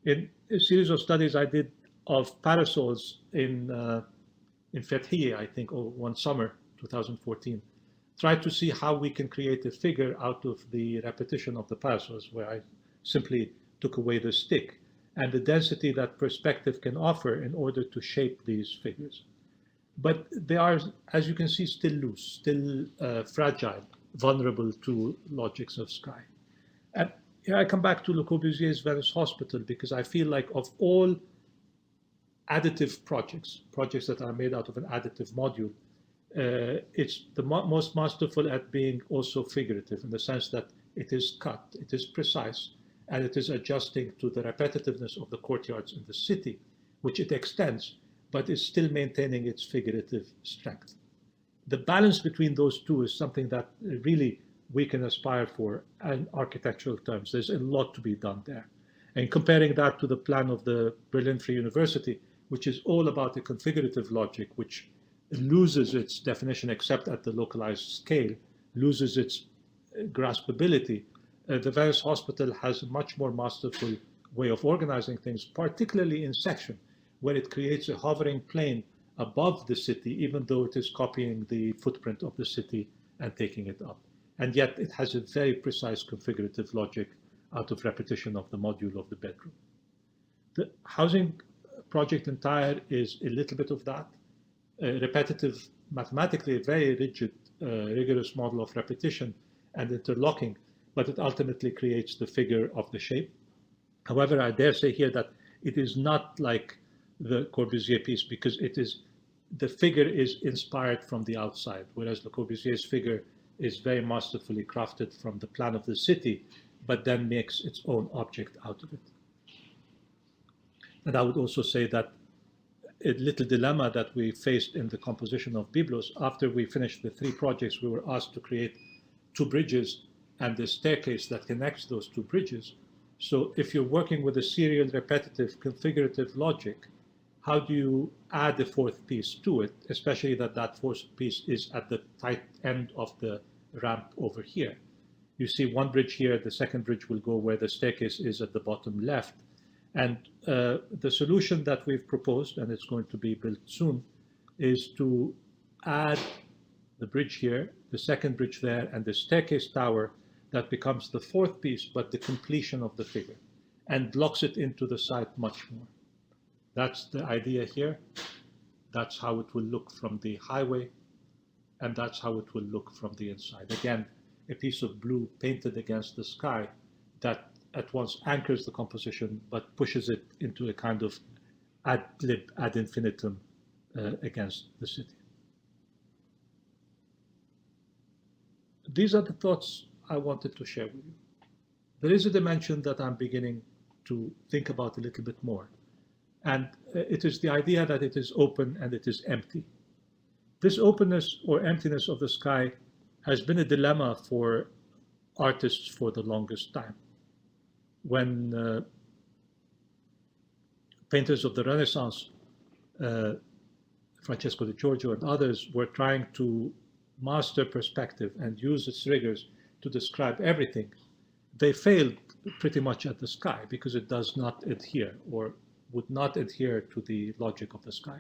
In a series of studies I did of parasols in Fethiye, I think, one summer, 2014, tried to see how we can create a figure out of the repetition of the parasols, where I simply took away the stick, and the density that perspective can offer in order to shape these figures. But they are, as you can see, still loose, still fragile, vulnerable to logics of sky. And here I come back to Le Corbusier's Venice Hospital, because I feel like of all additive projects that are made out of an additive module, it's the most masterful at being also figurative, in the sense that it is cut, it is precise, and it is adjusting to the repetitiveness of the courtyards in the city, which it extends, but is still maintaining its figurative strength. The balance between those two is something that really we can aspire for in architectural terms. There's a lot to be done there. And comparing that to the plan of the Berlin Free University, which is all about the configurative logic, which loses its definition except at the localized scale, loses its graspability. The Venice Hospital has a much more masterful way of organizing things, particularly in section, where it creates a hovering plane above the city, even though it is copying the footprint of the city and taking it up. And yet it has a very precise configurative logic out of repetition of the module of the bedroom. The housing project entire is a little bit of that. Repetitive, mathematically a very rigid, rigorous model of repetition and interlocking, but it ultimately creates the figure of the shape. However, I dare say here that it is not like the Corbusier piece, because the figure is inspired from the outside, whereas Le Corbusier's figure is very masterfully crafted from the plan of the city, but then makes its own object out of it. And I would also say that a little dilemma that we faced in the composition of Byblos, after we finished the 3 projects, we were asked to create 2 bridges and the staircase that connects those 2 bridges. So if you're working with a serial, repetitive, configurative logic, how do you add a 4th piece to it, especially that 4th piece is at the tight end of the ramp over here? You see one bridge here, the second bridge will go where the staircase is at the bottom left. And the solution that we've proposed, and it's going to be built soon, is to add the bridge here, the second bridge there, and the staircase tower that becomes the 4th piece, but the completion of the figure, and blocks it into the site much more. That's the idea here. That's how it will look from the highway, and that's how it will look from the inside. Again, a piece of blue painted against the sky that at once anchors the composition, but pushes it into a kind of ad lib, ad infinitum against the city. These are the thoughts I wanted to share with you. There is a dimension that I'm beginning to think about a little bit more. And it is the idea that it is open and it is empty. This openness or emptiness of the sky has been a dilemma for artists for the longest time. When painters of the Renaissance, Francesco de Giorgio and others, were trying to master perspective and use its rigors to describe everything, they failed pretty much at the sky, because it does not adhere, or would not adhere to the logic of the sky,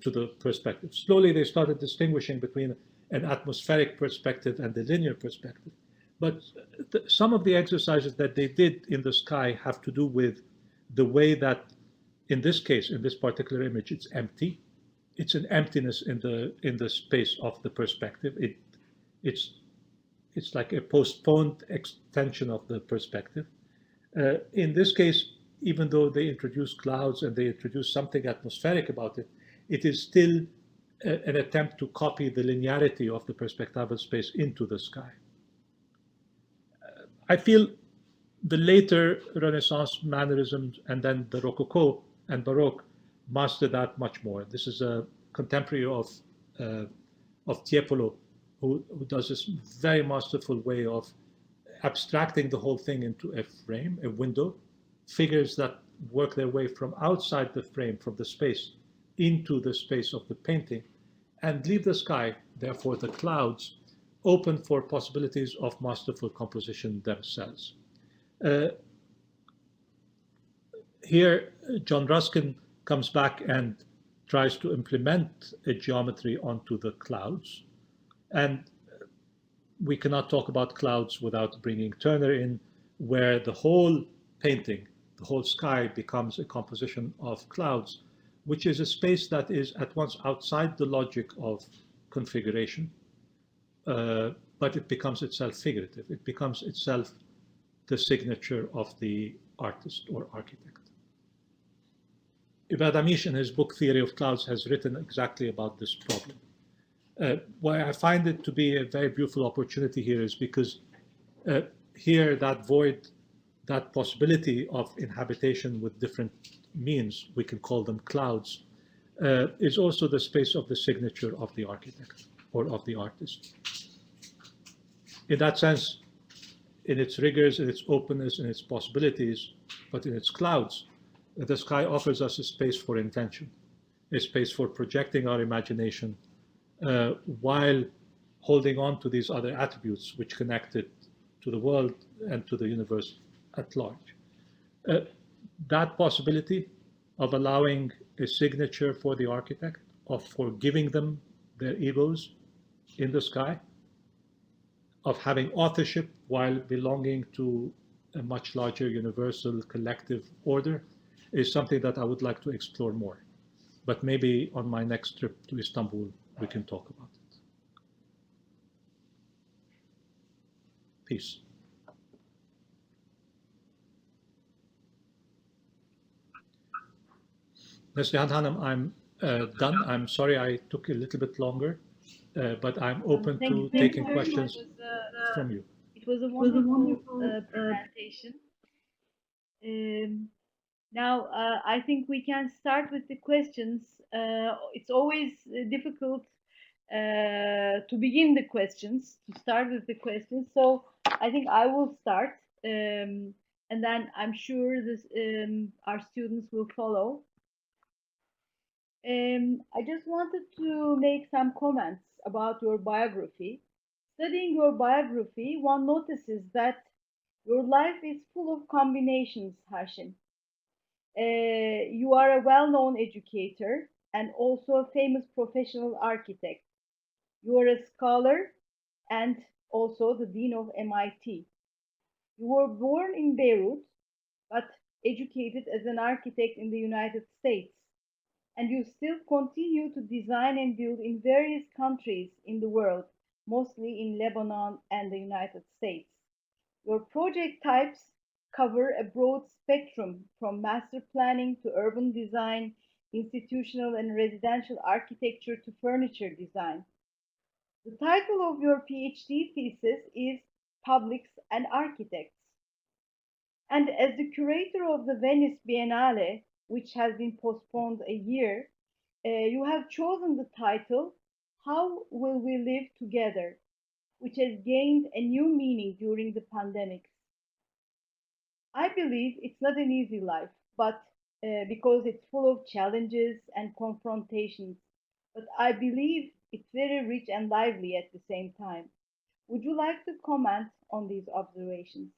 to the perspective. Slowly they started distinguishing between an atmospheric perspective and the linear perspective. But some of the exercises that they did in the sky have to do with the way that, in this case, in this particular image, it's empty. It's an emptiness in the space of the perspective. It's like a postponed extension of the perspective. In this case, even though they introduce clouds and they introduce something atmospheric about it, it is still an attempt to copy the linearity of the perspectival space into the sky. I feel the later Renaissance mannerisms and then the Rococo and Baroque mastered that much more. This is a contemporary of Tiepolo, who does this very masterful way of abstracting the whole thing into a frame, a window, figures that work their way from outside the frame, from the space, into the space of the painting, and leave the sky, therefore the clouds, open for possibilities of masterful composition themselves. Here, John Ruskin comes back and tries to implement a geometry onto the clouds. And we cannot talk about clouds without bringing Turner in, where the whole painting, the whole sky becomes a composition of clouds, which is a space that is at once outside the logic of configuration, but it becomes itself figurative. It becomes itself the signature of the artist or architect. Ibad Amish, in his book Theory of Clouds, has written exactly about this problem. Why I find it to be a very beautiful opportunity here is because here that void, that possibility of inhabitation with different means, we can call them clouds, is also the space of the signature of the architect or of the artist. In that sense, in its rigors, in its openness, in its possibilities, but in its clouds, the sky offers us a space for invention, a space for projecting our imagination, while holding on to these other attributes which connect it to the world and to the universe at large. That possibility of allowing a signature for the architect, of forgiving them their egos in the sky, of having authorship while belonging to a much larger universal collective order, is something that I would like to explore more. But maybe on my next trip to Istanbul, we can talk about it. Peace. Neslihan Hanım, I'm done. I'm sorry I took a little bit longer, but I'm open to taking questions from you. It was a wonderful presentation. Now, I think we can start with the questions. It's always difficult to begin the questions, to start with the questions. So I think I will start, and then I'm sure this, our students will follow. I just wanted to make some comments about your biography. Studying your biography, one notices that your life is full of combinations, Hashim. You are a well-known educator and also a famous professional architect. You are a scholar and also the dean of MIT. You were born in Beirut, but educated as an architect in the United States. And you still continue to design and build in various countries in the world, mostly in Lebanon and the United States. Your project types cover a broad spectrum from master planning to urban design, institutional and residential architecture to furniture design. The title of your PhD thesis is Publics and Architects. And as the curator of the Venice Biennale, which has been postponed a year, you have chosen the title, How Will We Live Together, which has gained a new meaning during the pandemic. I believe it's not an easy life, but because it's full of challenges and confrontations, but I believe it's very rich and lively at the same time. Would you like to comment on these observations?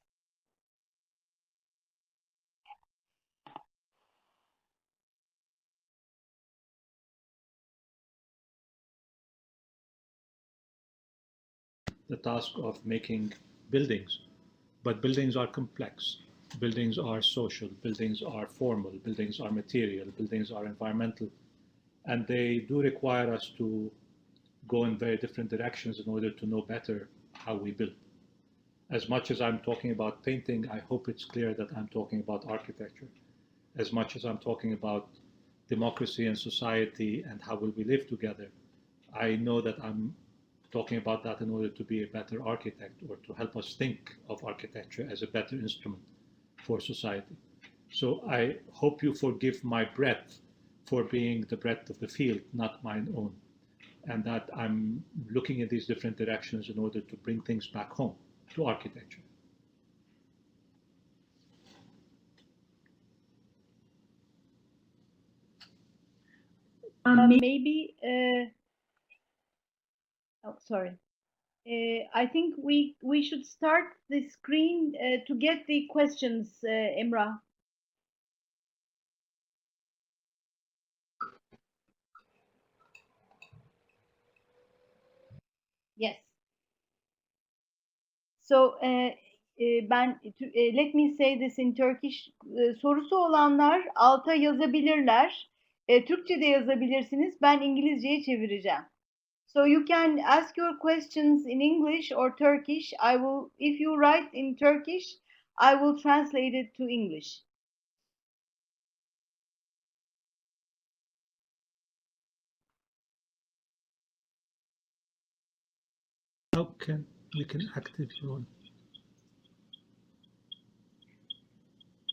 The task of making buildings, but buildings are complex. Buildings are social, buildings are formal, buildings are material, buildings are environmental, and they do require us to go in very different directions in order to know better how we build. As much as I'm talking about painting, I hope it's clear that I'm talking about architecture. As much as I'm talking about democracy and society and how will we live together, I know that I'm talking about that in order to be a better architect or to help us think of architecture as a better instrument for society. So I hope you forgive my breadth for being the breadth of the field, not mine own, and that I'm looking in these different directions in order to bring things back home to architecture. Maybe, oh, sorry. I think we should start the screen to get the questions, Emrah. Yes. So let me say this in Turkish. Sorusu olanlar alta yazabilirler. Türkçe de yazabilirsiniz. Ben İngilizceye çevireceğim. So you can ask your questions in English or Turkish. If you write in Turkish, I will translate it to English. How can we active your?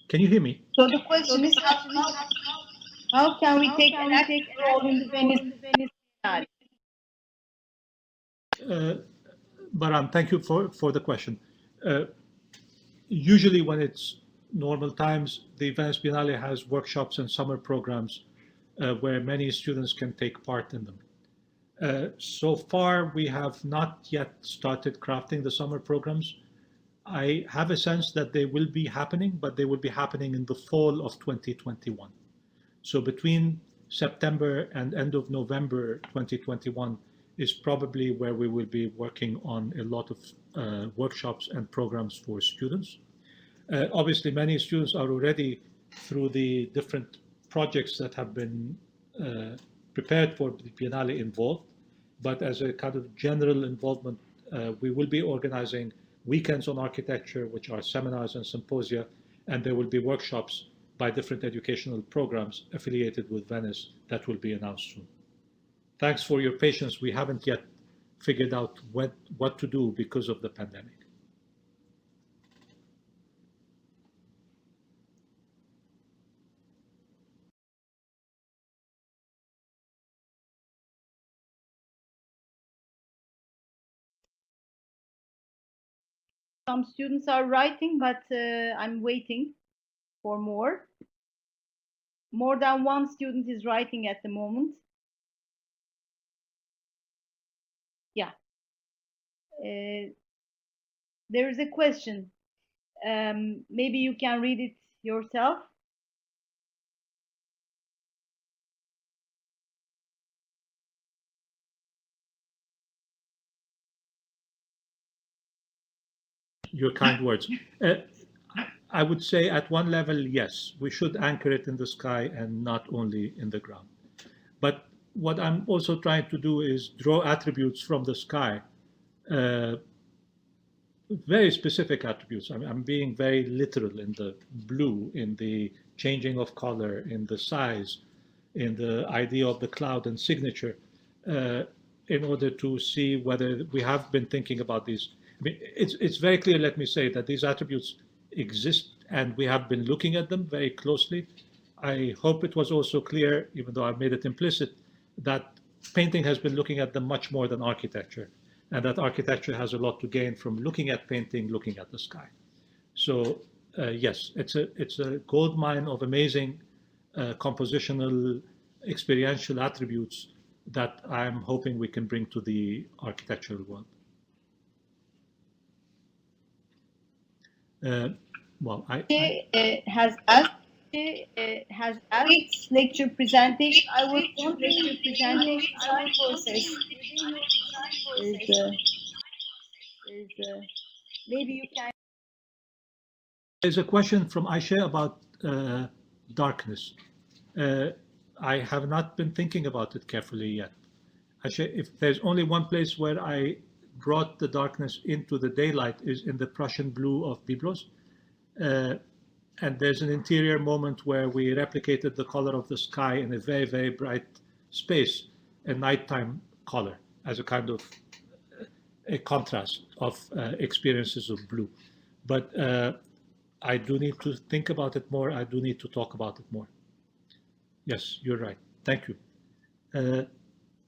Can you hear me? So the question is, how can we take an active role in the Venice Biennale? Baran, thank you for the question. Usually when it's normal times, the Venice Biennale has workshops and summer programs where many students can take part in them. So far, we have not yet started crafting the summer programs. I have a sense that they will be happening, but they will be happening in the fall of 2021. So between September and end of November 2021 is probably where we will be working on a lot of workshops and programs for students. Obviously, many students are already through the different projects that have been prepared for the Biennale involved, but as a kind of general involvement, we will be organizing weekends on architecture, which are seminars and symposia, and there will be workshops by different educational programs affiliated with Venice that will be announced soon. Thanks for your patience. We haven't yet figured out what to do because of the pandemic. Some students are writing, but I'm waiting for more. More than one student is writing at the moment. Yeah. There is a question. Maybe you can read it yourself. Your kind words. I would say at one level, yes, we should anchor it in the sky and not only in the ground. But what I'm also trying to do is draw attributes from the sky, very specific attributes. I'm being very literal in the blue, in the changing of color, in the size, in the idea of the cloud and signature, in order to see whether we have been thinking about these. I mean, it's very clear, let me say, that these attributes exist and we have been looking at them very closely. I hope it was also clear, even though I've made it implicit, that painting has been looking at them much more than architecture, and that architecture has a lot to gain from looking at painting, looking at the sky. So yes, it's a gold mine of amazing compositional, experiential attributes that I'm hoping we can bring to the architectural world. Well, has asked its lecture presentation. I was wondering lecture presentation time process. Maybe you can. There's a question from Aisha about darkness. I have not been thinking about it carefully yet. Aisha, if there's only one place where I brought the darkness into the daylight is in the Prussian blue of Biblos. And there's an interior moment where we replicated the color of the sky in a very, very bright space, a nighttime color as a kind of a contrast of experiences of blue. But I do need to think about it more. I do need to talk about it more. Yes, you're right. Thank you. There's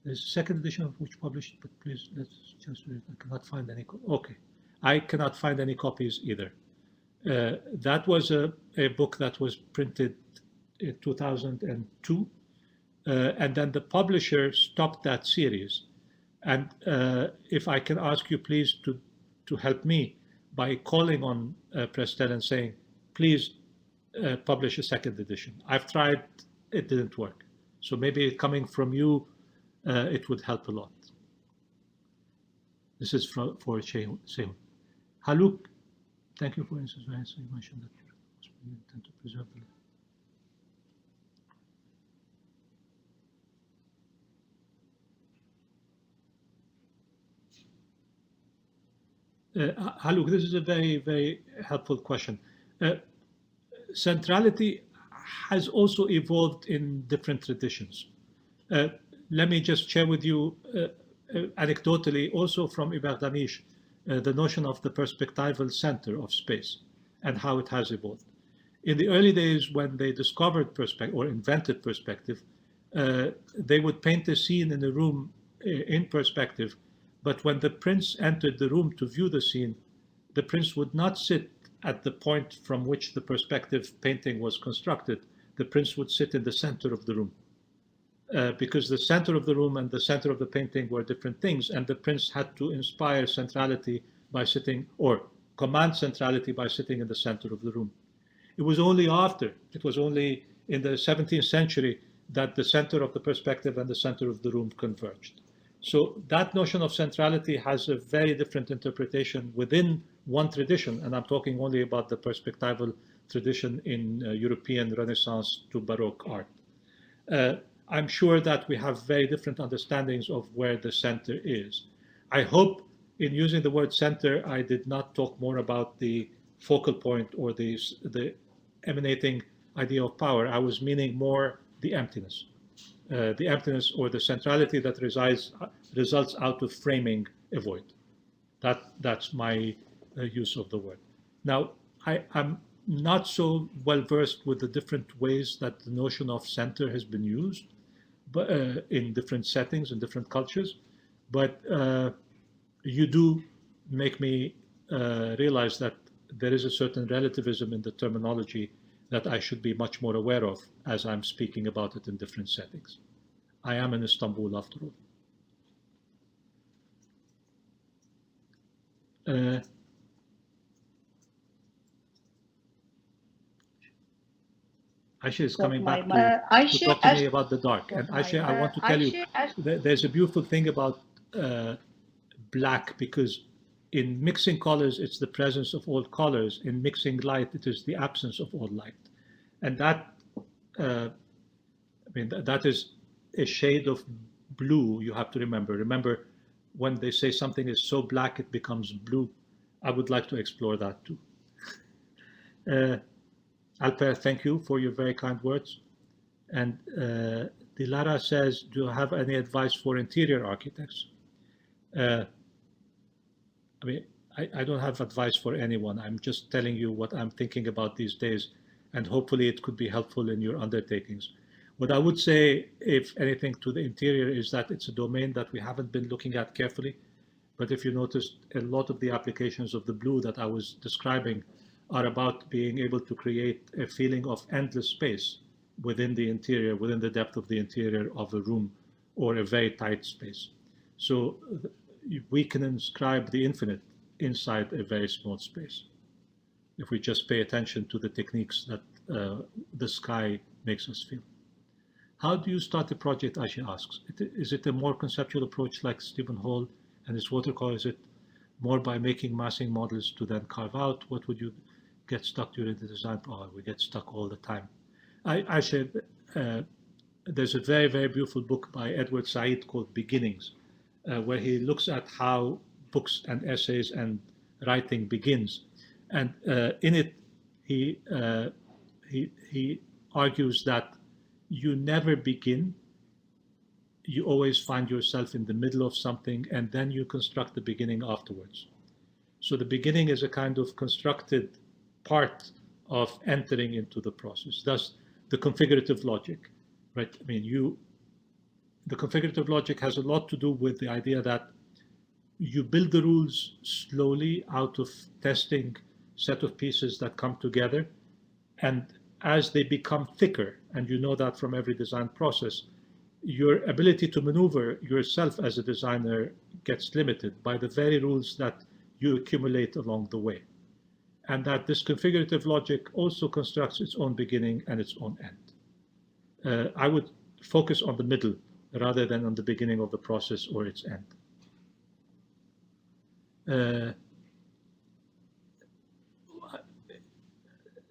a second edition of which published, but please let's just read. I cannot find any. Okay, I cannot find any copies either. That was a book that was printed in 2002, and then the publisher stopped that series. And if I can ask you please to help me by calling on Prestel and saying, please publish a second edition. I've tried, it didn't work. So maybe coming from you, it would help a lot. This is for Sehun. Haluk, thank you for instance. You mentioned that you intend to preserve the Haluk, this is a very, very helpful question. Centrality has also evolved in different traditions. Let me just share with you anecdotally, also from Ibn Danish, the notion of the perspectival center of space and how it has evolved. In the early days, when they discovered perspective or invented perspective, they would paint a scene in a room in perspective, but when the prince entered the room to view the scene, the prince would not sit at the point from which the perspective painting was constructed. The prince would sit in the center of the room. Because the center of the room and the center of the painting were different things, and the prince had to inspire centrality by sitting, or command centrality by sitting in the center of the room. It was only in the 17th century that the center of the perspective and the center of the room converged. So that notion of centrality has a very different interpretation within one tradition, and I'm talking only about the perspectival tradition in European Renaissance to Baroque art. I'm sure that we have very different understandings of where the center is. I hope in using the word center, I did not talk more about the focal point or the emanating idea of power. I was meaning more the emptiness or the centrality that results out of framing a void. That's my use of the word. Now, I'm not so well versed with the different ways that the notion of center has been used, but in different settings and different cultures. But you do make me realize that there is a certain relativism in the terminology that I should be much more aware of as I'm speaking about it in different settings. I am in Istanbul after all. Aisha is coming back to talk to me about the dark. And Aisha, I want to tell you, there's a beautiful thing about black, because in mixing colors, it's the presence of all colors. In mixing light, it is the absence of all light. And that, that is a shade of blue you have to remember. Remember, when they say something is so black, it becomes blue. I would like to explore that too. Alper, thank you for your very kind words. And Dilara says, do you have any advice for interior architects? I don't have advice for anyone. I'm just telling you what I'm thinking about these days, and hopefully it could be helpful in your undertakings. What I would say, if anything, to the interior is that it's a domain that we haven't been looking at carefully. But if you noticed, a lot of the applications of the blue that I was describing are about being able to create a feeling of endless space within the interior, within the depth of the interior of a room or a very tight space. So we can inscribe the infinite inside a very small space if we just pay attention to the techniques that the sky makes us feel. How do you start a project, Aisha asks? Is it a more conceptual approach like Stephen Hall and his watercolor? Is it more by making massing models to then carve out? What would you get stuck during the design? Oh, we get stuck all the time. Aisha, there's a very, very beautiful book by Edward Said called Beginnings, where he looks at how books and essays and writing begins. And in it, he argues that you never begin you always find yourself in the middle of something, and then you construct the beginning afterwards. So the beginning is a kind of constructed part of entering into the process. Thus, the configurative logic, right? I mean, the configurative logic has a lot to do with the idea that you build the rules slowly out of testing set of pieces that come together, and as they become thicker, and you know that from every design process, your ability to maneuver yourself as a designer gets limited by the very rules that you accumulate along the way. And that this configurative logic also constructs its own beginning and its own end. I would focus on the middle rather than on the beginning of the process or its end.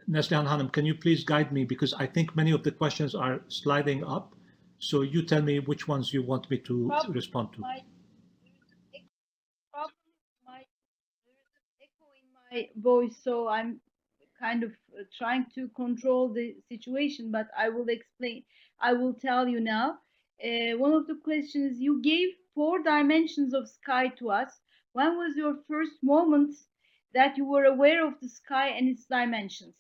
Neslihan Hanım, can you please guide me? Because I think many of the questions are sliding up. So you tell me which ones you want me to respond to. There is an echo in my voice, so I'm kind of trying to control the situation, but I will explain. I will tell you now. One of the questions, you gave 4 dimensions of sky to us. When was your first moment that you were aware of the sky and its dimensions?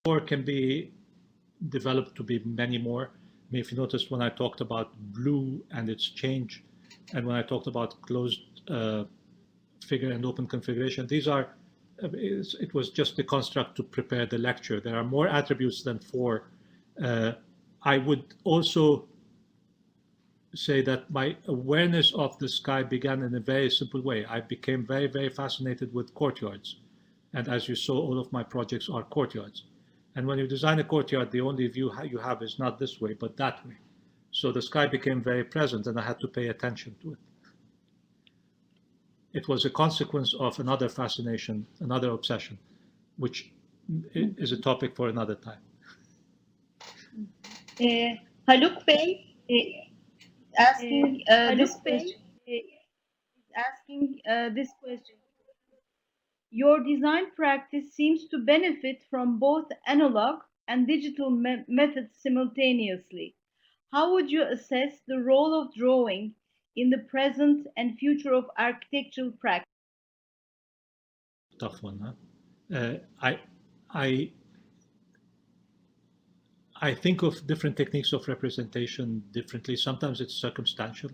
4 can be developed to be many more. I mean, if you notice when I talked about blue and its change, and when I talked about closed figure and open configuration, these are, it was just the construct to prepare the lecture. There are more attributes than 4. I would also say that my awareness of the sky began in a very simple way. I became very, very fascinated with courtyards. And as you saw, all of my projects are courtyards. And when you design a courtyard, the only view you have is not this way, but that way. So the sky became very present, and I had to pay attention to it. It was a consequence of another fascination, another obsession, which is a topic for another time. Haluk Bey asking this question. This question. Your design practice seems to benefit from both analog and digital methods simultaneously. How would you assess the role of drawing in the present and future of architectural practice? Tough one, huh? I think of different techniques of representation differently. Sometimes it's circumstantial.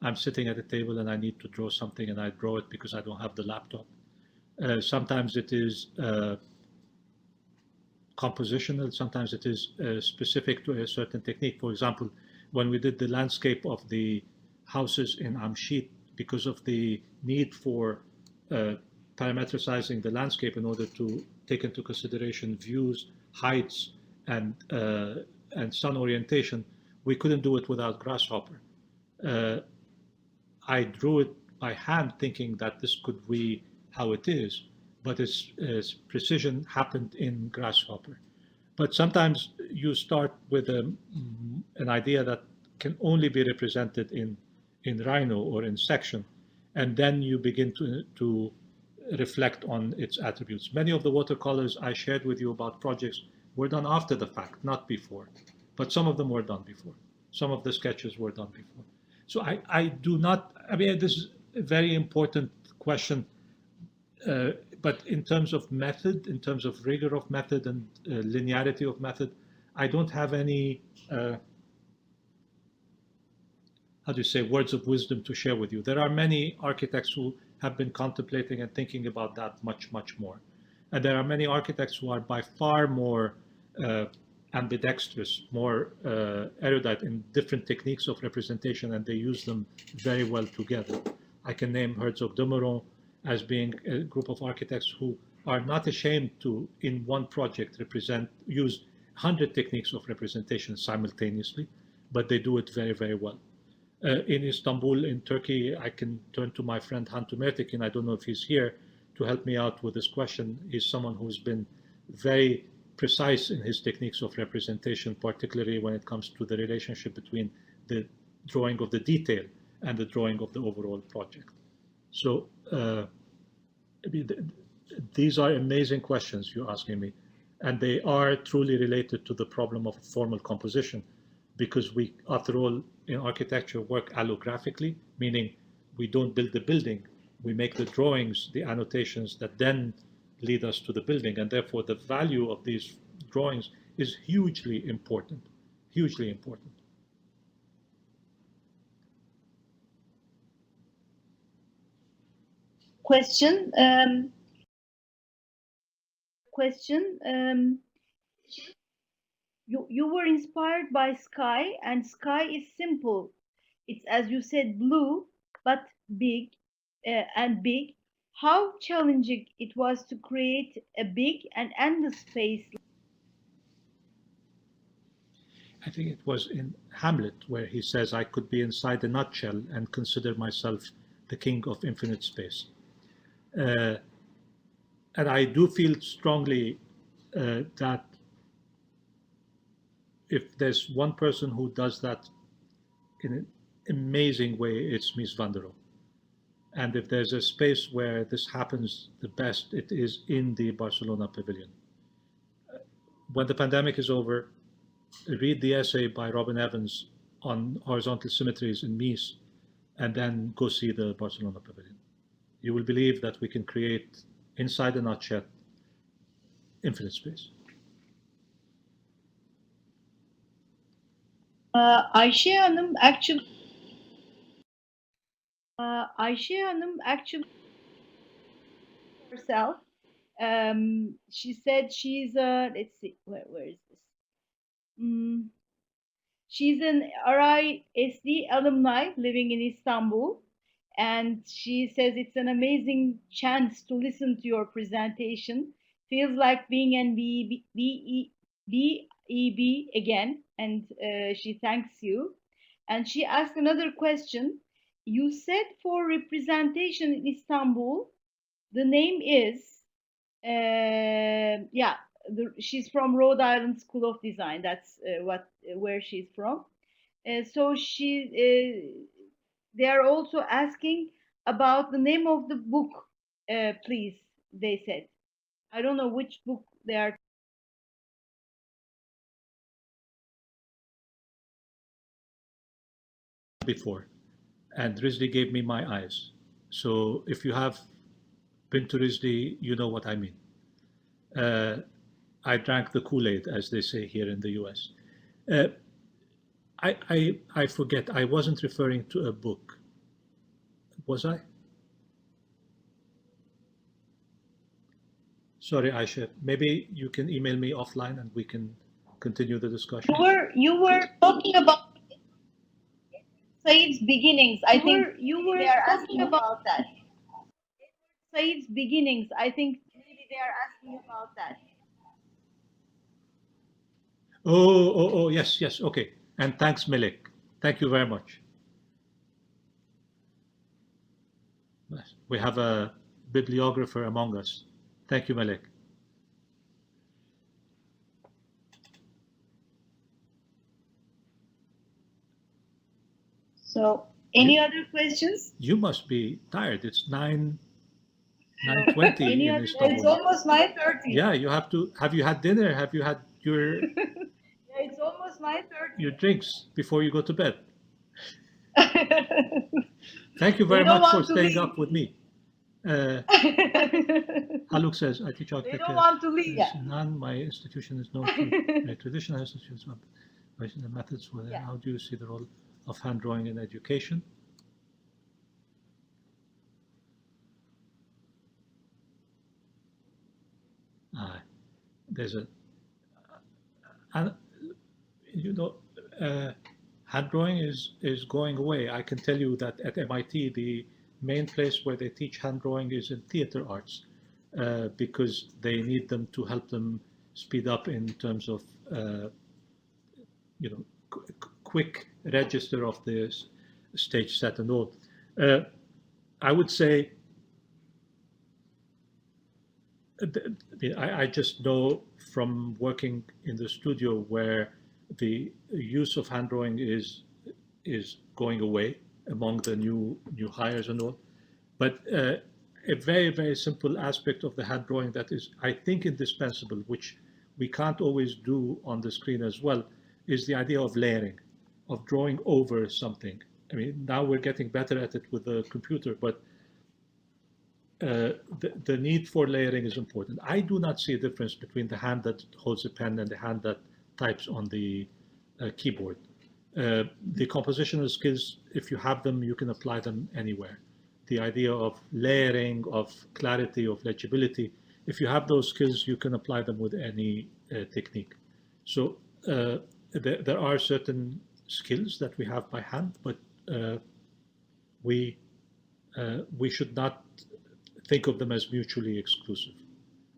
I'm sitting at a table and I need to draw something, and I draw it because I don't have the laptop. Sometimes it is compositional. Sometimes it is specific to a certain technique. For example, when we did the landscape of the houses in Amshit, because of the need for parametricizing the landscape in order to take into consideration views, heights, and sun orientation, we couldn't do it without Grasshopper. I drew it by hand, thinking that this could be how it is, but its precision happened in Grasshopper. But sometimes you start with an idea that can only be represented in Rhino or in section, and then you begin to reflect on its attributes. Many of the watercolors I shared with you about projects were done after the fact, not before, but some of them were done before. Some of the sketches were done before. So I do not, I mean, this is a very important question, but in terms of method, in terms of rigor of method and linearity of method, I don't have any, how do you say, words of wisdom to share with you. There are many architects who have been contemplating and thinking about that much, much more. And there are many architects who are by far more ambidextrous, more erudite in different techniques of representation, and they use them very well together. I can name Herzog de Meuron as being a group of architects who are not ashamed to, in one project, use 100 techniques of representation simultaneously, but they do it very, very well. In Istanbul, in Turkey, I can turn to my friend Hantu Mertekin. I don't know if he's here to help me out with this question. He's someone who's been very precise in his techniques of representation, particularly when it comes to the relationship between the drawing of the detail and the drawing of the overall project. So these are amazing questions you're asking me, and they are truly related to the problem of formal composition. because we, after all, in architecture work allographically, meaning we don't build the building, we make the drawings, the annotations that then lead us to the building, and therefore the value of these drawings is hugely important, hugely important. Question. You were inspired by sky, and sky is simple. It's, as you said, blue, but big and big. How challenging it was to create a big and endless space. I think it was in Hamlet where he says, I could be inside a nutshell and consider myself the king of infinite space. And I do feel strongly that if there's one person who does that in an amazing way, it's Mies van der Rohe. And if there's a space where this happens the best, it is in the Barcelona pavilion. When the pandemic is over, read the essay by Robin Evans on horizontal symmetries in Mies, and then go see the Barcelona pavilion. You will believe that we can create, inside a nutshell, infinite space. Ayşe Hanım actually herself. She said she's let's see, where is this? She's an RISD alumni living in Istanbul, and she says it's an amazing chance to listen to your presentation. Feels like being in BEB again, and she thanks you. And she asked another question. You said for representation in Istanbul, the name is, yeah, she's from Rhode Island School of Design. That's where she's from. So they are also asking about the name of the book, please. They said, I don't know which book they are. Before, and RISD gave me my eyes. So if you have been to RISD, you know what I mean. I drank the Kool-Aid, as they say here in the US. I forget, I wasn't referring to a book. Was I? Sorry, Aisha. Maybe you can email me offline and we can continue the discussion. You were talking about Said's beginnings. I think you were talking about that. Said's beginnings. I think maybe they are asking about that. Oh, yes, okay. And thanks, Melik. Thank you very much. We have a bibliographer among us. Thank you, Melik. So, any other questions? You must be tired. It's 9:20 in Istanbul. It's almost 9:30. Yeah, you have to. Have you had dinner? Have you had your? Yeah, it's almost 9:30. Your drinks before you go to bed. Thank you very much for staying up with me. Haluk says, I teach architecture. They don't want to leave. My institution is known for a traditional institutions of the methods. How do you see the role of hand drawing in education? There's hand drawing is going away. I can tell you that at MIT, the main place where they teach hand drawing is in theater arts, because they need them to help them speed up in terms of quick register of the stage set and all. I would say I just know from working in the studio where the use of hand drawing is going away among the new hires and all. But a very, very simple aspect of the hand drawing that is, I think, indispensable, which we can't always do on the screen as well, is the idea of layering, of drawing over something. I mean, now we're getting better at it with the computer, but the need for layering is important. I do not see a difference between the hand that holds a pen and the hand that types on the keyboard. The compositional skills, if you have them, you can apply them anywhere. The idea of layering, of clarity, of legibility, if you have those skills, you can apply them with any technique. So there are certain skills that we have by hand, but we should not think of them as mutually exclusive.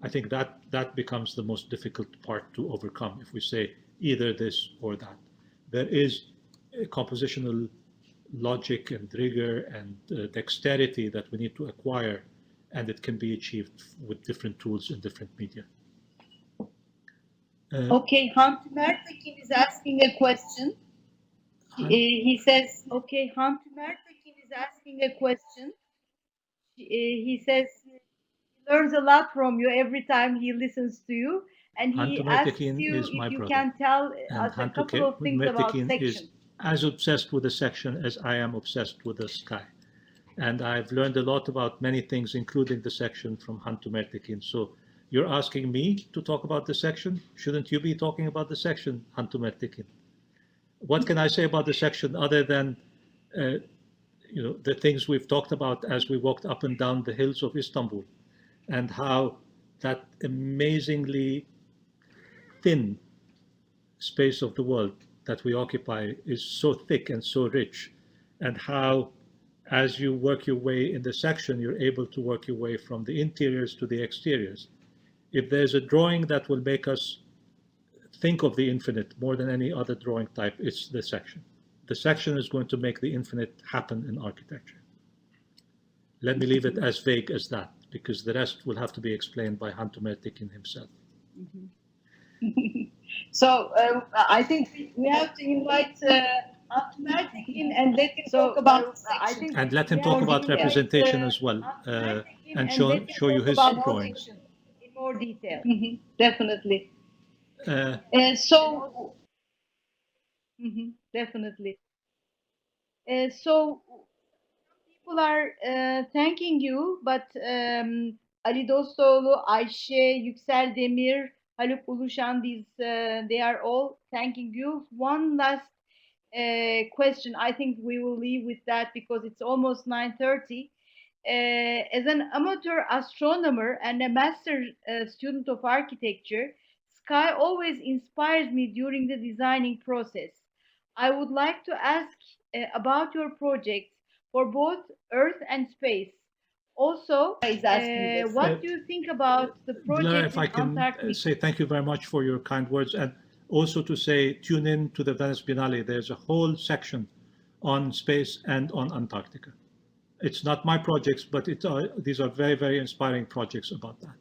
I think that becomes the most difficult part to overcome if we say either this or that. There is a compositional logic and rigor and dexterity that we need to acquire, and it can be achieved with different tools in different media. Okay, Hamdi Mertekin is asking a question. He says, okay, Hamdi Mertekin is asking a question. He says he learns a lot from you every time he listens to you, and he asks you if you can tell us a couple of things about section. As obsessed with the section as I am obsessed with the sky. And I've learned a lot about many things, including the section from Hantu Mertekin. So you're asking me to talk about the section? Shouldn't you be talking about the section, Hantu Mertekin? What can I say about the section other than the things we've talked about as we walked up and down the hills of Istanbul, and how that amazingly thin space of the world that we occupy is so thick and so rich, and how as you work your way in the section, you're able to work your way from the interiors to the exteriors. If there's a drawing that will make us think of the infinite more than any other drawing type, it's the section. The section is going to make the infinite happen in architecture. Let me leave it as vague as that, because the rest will have to be explained by Hantu Mertekin himself. So I think we have to invite Hantu Mertekin and let him talk about section. And let him talk about representation as well, and show you his drawings. In more detail. Definitely. Definitely. So people are thanking you, but Ali Dostoğlu, Ayşe, Yüksel Demir, Haluk Uluşan, they are all thanking you. One last question. I think we will leave with that because it's almost 9:30. As an amateur astronomer and a master student of architecture, sky always inspires me during the designing process. I would like to ask about your projects for both Earth and space. Also, what do you think about the project if I can say thank you very much for your kind words, and also to say tune in to the Venice Biennale. There's a whole section on space and on Antarctica. It's not my projects, but these are very, very inspiring projects about that.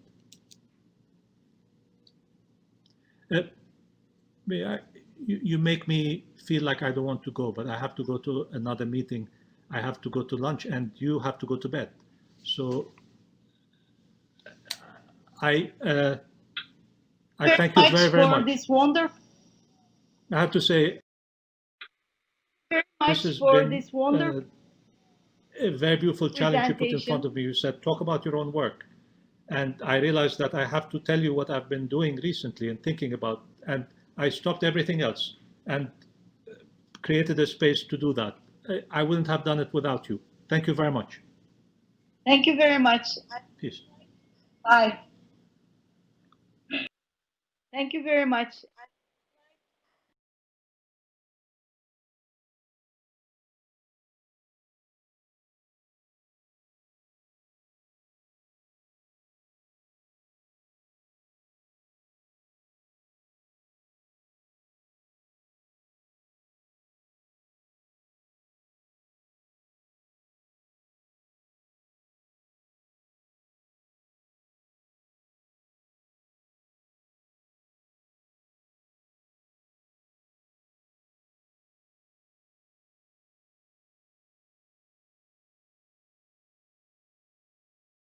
You make me feel like I don't want to go, but I have to go to another meeting. I have to go to lunch, and you have to go to bed. So I thank you very, very much. This wonderful. I have to say, this has been a very beautiful challenge you put in front of me. You said, talk about your own work. And I realized that I have to tell you what I've been doing recently and thinking about. And I stopped everything else and created a space to do that. I wouldn't have done it without you. Thank you very much. Thank you very much. Peace. Bye. Thank you very much.